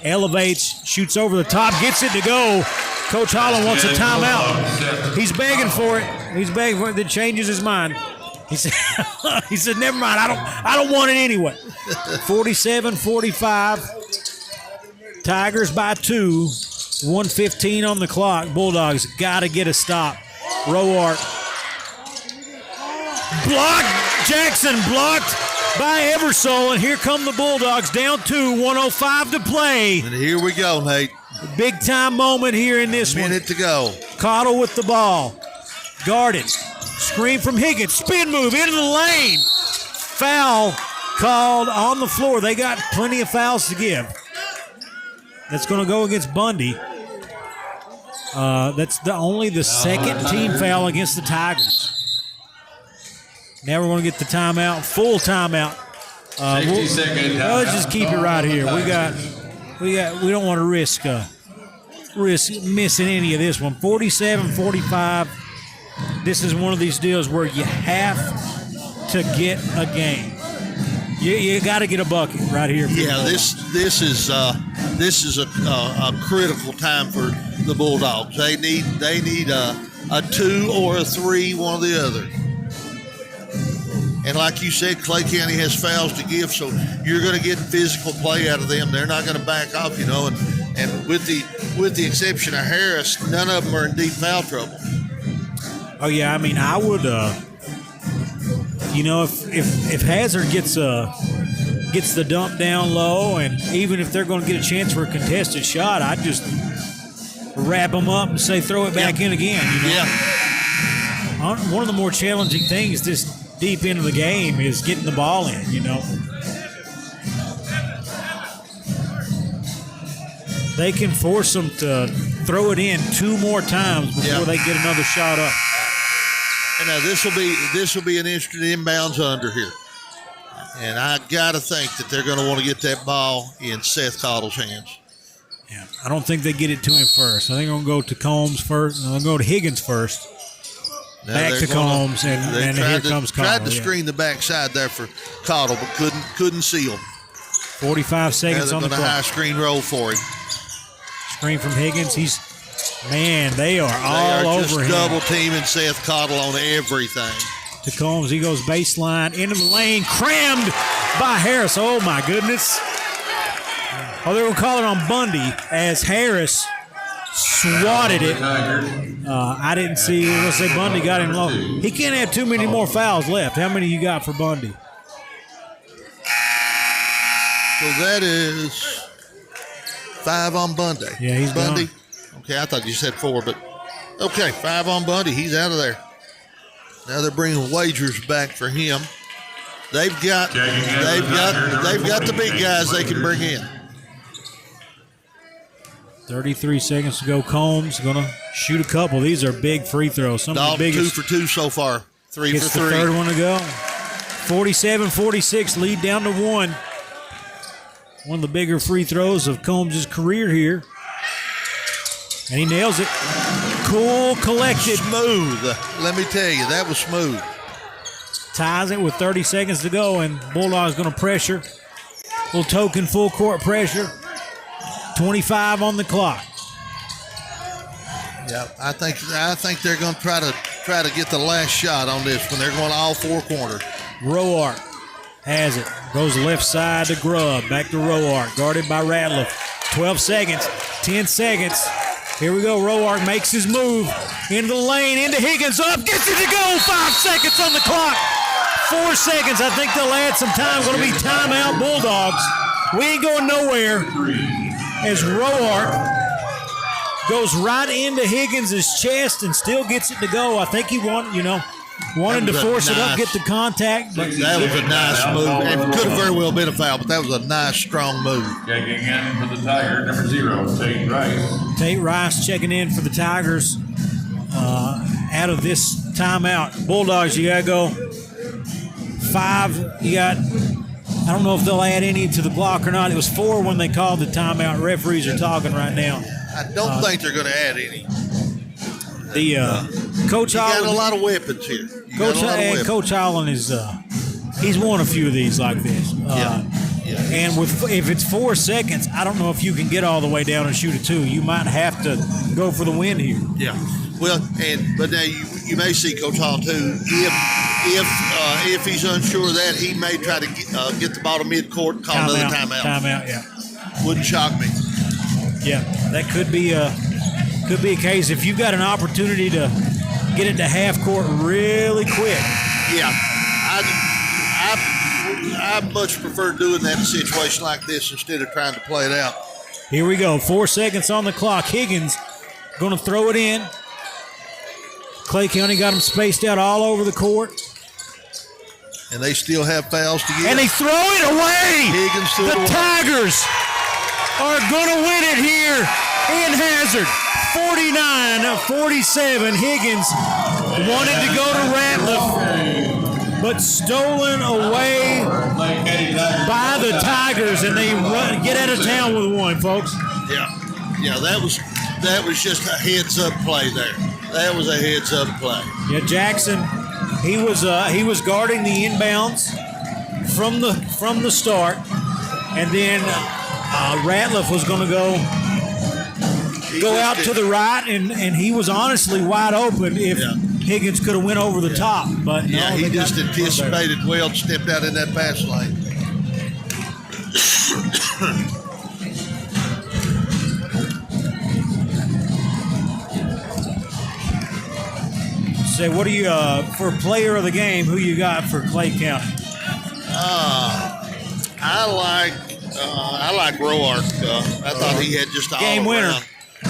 elevates, shoots over the top, gets it to go. Coach Holland wants a timeout. He's begging for it. Then changes his mind. He said, never mind. I don't want it anyway. 47-45. Tigers by 2. 1:15 on the clock. Bulldogs got to get a stop. Roark. Blocked. Jackson blocked by Eversole. And here come the Bulldogs down 2. 1:05 to play. And here we go, Nate. Big time moment here in this one. Minute to go. Cottle with the ball. Guarded. Screen from Higgins. Spin move into the lane. Foul called on the floor. They got plenty of fouls to give. That's going to go against Bundy. That's only the second team foul against the Tigers. Now we're going to get the timeout, full timeout. 60-second timeout. Let's just keep it right here. We don't want to risk missing any of this one. 47-45. This is one of these deals where you have to get a game. You got to get a bucket right here. Yeah, this is a critical time for the Bulldogs. They need a 2 or a 3, one or the other. And like you said, Clay County has fouls to give, so you're going to get physical play out of them. They're not going to back off, you know. And with the exception of Harris, none of them are in deep foul trouble. Oh yeah, I mean, I would, if Hazard gets the dump down low, and even if they're going to get a chance for a contested shot, I'd just wrap them up and say throw it back in again. You know? Yeah. One of the more challenging things this deep into the game is getting the ball in, you know. They can force them to throw it in 2 more times before they get another shot up. And now this will be an instant inbounds under here. And I got to think that they're going to want to get that ball in Seth Cottle's hands. Yeah, I don't think they get it to him first. I think they're going to go to Combs first. They'll go to Higgins first. Now back to Combs, and here comes Cottle. Tried to screen the backside there for Cottle, but couldn't seal. 45 seconds on the clock. They're going to high screen roll for him. Screen from Higgins. They are all over him. They are just double teaming Seth Cottle on everything. to Combs. He goes baseline into the lane, crammed by Harris. Oh, my goodness. Oh, they were calling on Bundy as Harris swatted it. I didn't see. Let's say Bundy got him low. He can't have too many more fouls left. How many you got for Bundy? So that is 5 on Bundy. Yeah, he's Bundy. gone. Okay, I thought you said 4, but okay, 5 on Bundy. He's out of there. Now they're bringing wagers back for him. They've got the big guys they can bring in. 33 seconds to go. Combs going to shoot a couple. These are big free throws. Some Dalton, of the biggest. 2 for 2 so far. 3 Gets for 3. the third one to go. 47-46, lead down to 1. One of the bigger free throws of Combs' career here. And he nails it. Cool, collected. Smooth. Let me tell you, that was smooth. Ties it with 30 seconds to go, and Bulldogs going to pressure. Little token full court pressure. 25 on the clock. Yeah, I think they're going to try to get the last shot on this when they're going all 4 corners. Roark has it. Goes left side to Grubb. Back to Roark. Guarded by Ratliff. 12 seconds. 10 seconds. Here we go. Roark makes his move. Into the lane. Into Higgins. Up. Gets it to go. 5 seconds on the clock. 4 seconds. I think they'll add some time. Going to be timeout Bulldogs. We ain't going nowhere. As Roark goes right into Higgins' chest and still gets it to go. I think he wanted to force it up, get the contact. But that was a nice move. It could have very well been a foul, but that was a nice, strong move. Checking in for the Tigers, number 0, Tate Rice. Tate Rice checking in for the Tigers out of this timeout. Bulldogs, you got to go 5. You got, I don't know if they'll add any to the clock or not. It was 4 when they called the timeout. Referees are talking right now. I don't think they're going to add any. Coach Holland got a lot of weapons here. Coach Holland is he's won a few of these like this. And if it's 4 seconds, I don't know if you can get all the way down and shoot a 2. You might have to go for the win here. Yeah. Well, but now you may see Coach Holland too. If he's unsure of that, he may try to get the ball to midcourt, call another timeout. Timeout, yeah. Wouldn't shock me. Yeah, that could be a case. If you've got an opportunity to get it to half court really quick. Yeah, I much prefer doing that in a situation like this instead of trying to play it out. Here we go. 4 seconds on the clock. Higgins going to throw it in. Clay County got them spaced out all over the court. And they still have fouls to get. And they throw it away. Higgins threw it away. The Tigers are going to win it here in Hazard. 49-47. Higgins wanted to go to Ratliff, but stolen away by the Tigers, and they get out of town with one, folks. Yeah, that was just a heads-up play there. That was a heads-up play. Yeah, Jackson, he was guarding the inbounds from the start, and then Ratliff was going to go out to the right, and he was honestly wide open if Higgins could have went over the top. But yeah, no, he just anticipated well and stepped out in that pass lane. Say, what do you for player of the game? Who you got for Clay County? I like Roark. I thought he had just game winner.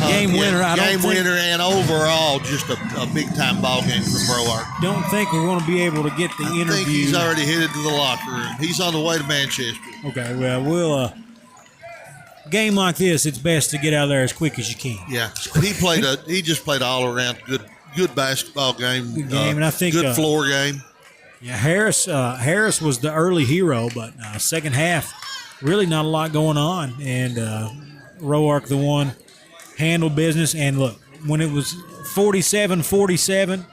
Game winner. Game winner, and overall just a big time ball game from Roark. Don't think we're going to be able to get the interview. I think he's already headed to the locker room. He's on the way to Manchester. Okay, well, we'll game like this, it's best to get out of there as quick as you can. Yeah, he just played all around good basketball game. Good game, and I think good floor game. Yeah, Harris was the early hero, but second half, really not a lot going on, and Roark the one handled business. And look, when it was 47-47,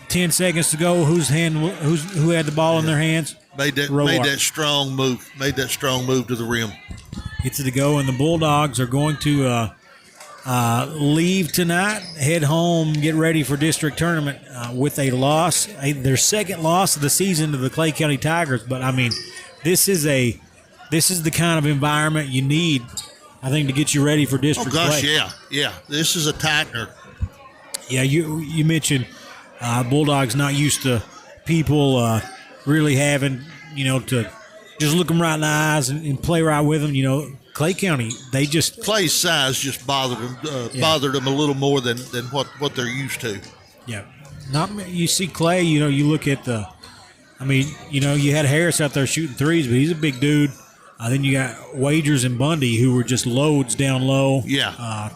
10 seconds to go, who had the ball in their hands? Made that strong move. Made that strong move to the rim. Gets it to go, and the Bulldogs are going to leave tonight, head home, get ready for district tournament with a loss, their second loss of the season to the Clay County Tigers. But, I mean, this is the kind of environment you need, I think, to get you ready for district play. Yeah. This is a tightener. Yeah, you mentioned Bulldogs not used to people really having, to just look them right in the eyes and play right with them. Clay County, Clay's size just bothered them a little more than what they're used to. Yeah, you see Clay. You look at you had Harris out there shooting threes, but he's a big dude. Then you got Wagers and Bundy, who were just loads down low. Yeah.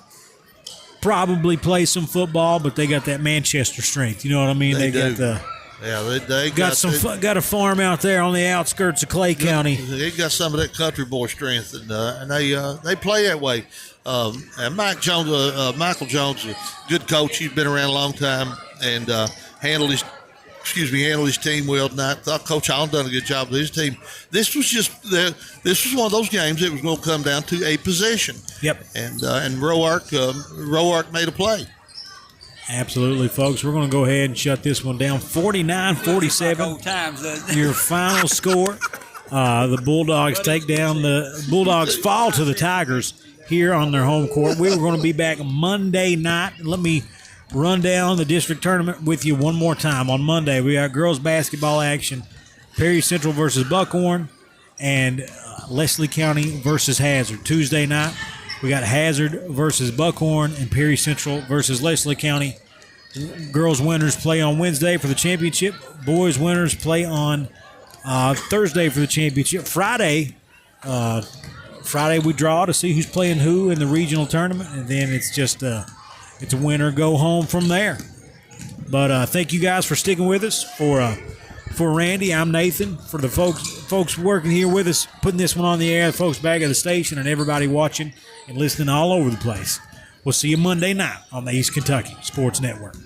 Probably play some football, but they got that Manchester strength. You know what I mean? They do. They got a farm out there on the outskirts of Clay County. They got some of that country boy strength, and they play that way. And Michael Jones, a good coach. He's been around a long time and handled his team well tonight. Thought Coach Allen done a good job with his team. This was one of those games that was going to come down to a possession. Yep. And Roark made a play. Absolutely, folks. We're going to go ahead and shut this one down. 49-47. Your final score. The Bulldogs Bulldogs fall to the Tigers here on their home court. We were going to be back Monday night. Let me run down the district tournament with you one more time. On Monday, we got girls basketball action. Perry Central versus Buckhorn and Leslie County versus Hazard. Tuesday night, we got Hazard versus Buckhorn and Perry Central versus Leslie County. Girls winners play on Wednesday for the championship. Boys winners play on Thursday for the championship. Friday we draw to see who's playing who in the regional tournament, and then it's just it's a winner go home from there. But thank you guys for sticking with us. For Randy, I'm Nathan. For the folks working here with us, putting this one on the air, the folks back at the station, and everybody watching and listening all over the place. We'll see you Monday night on the East Kentucky Sports Network.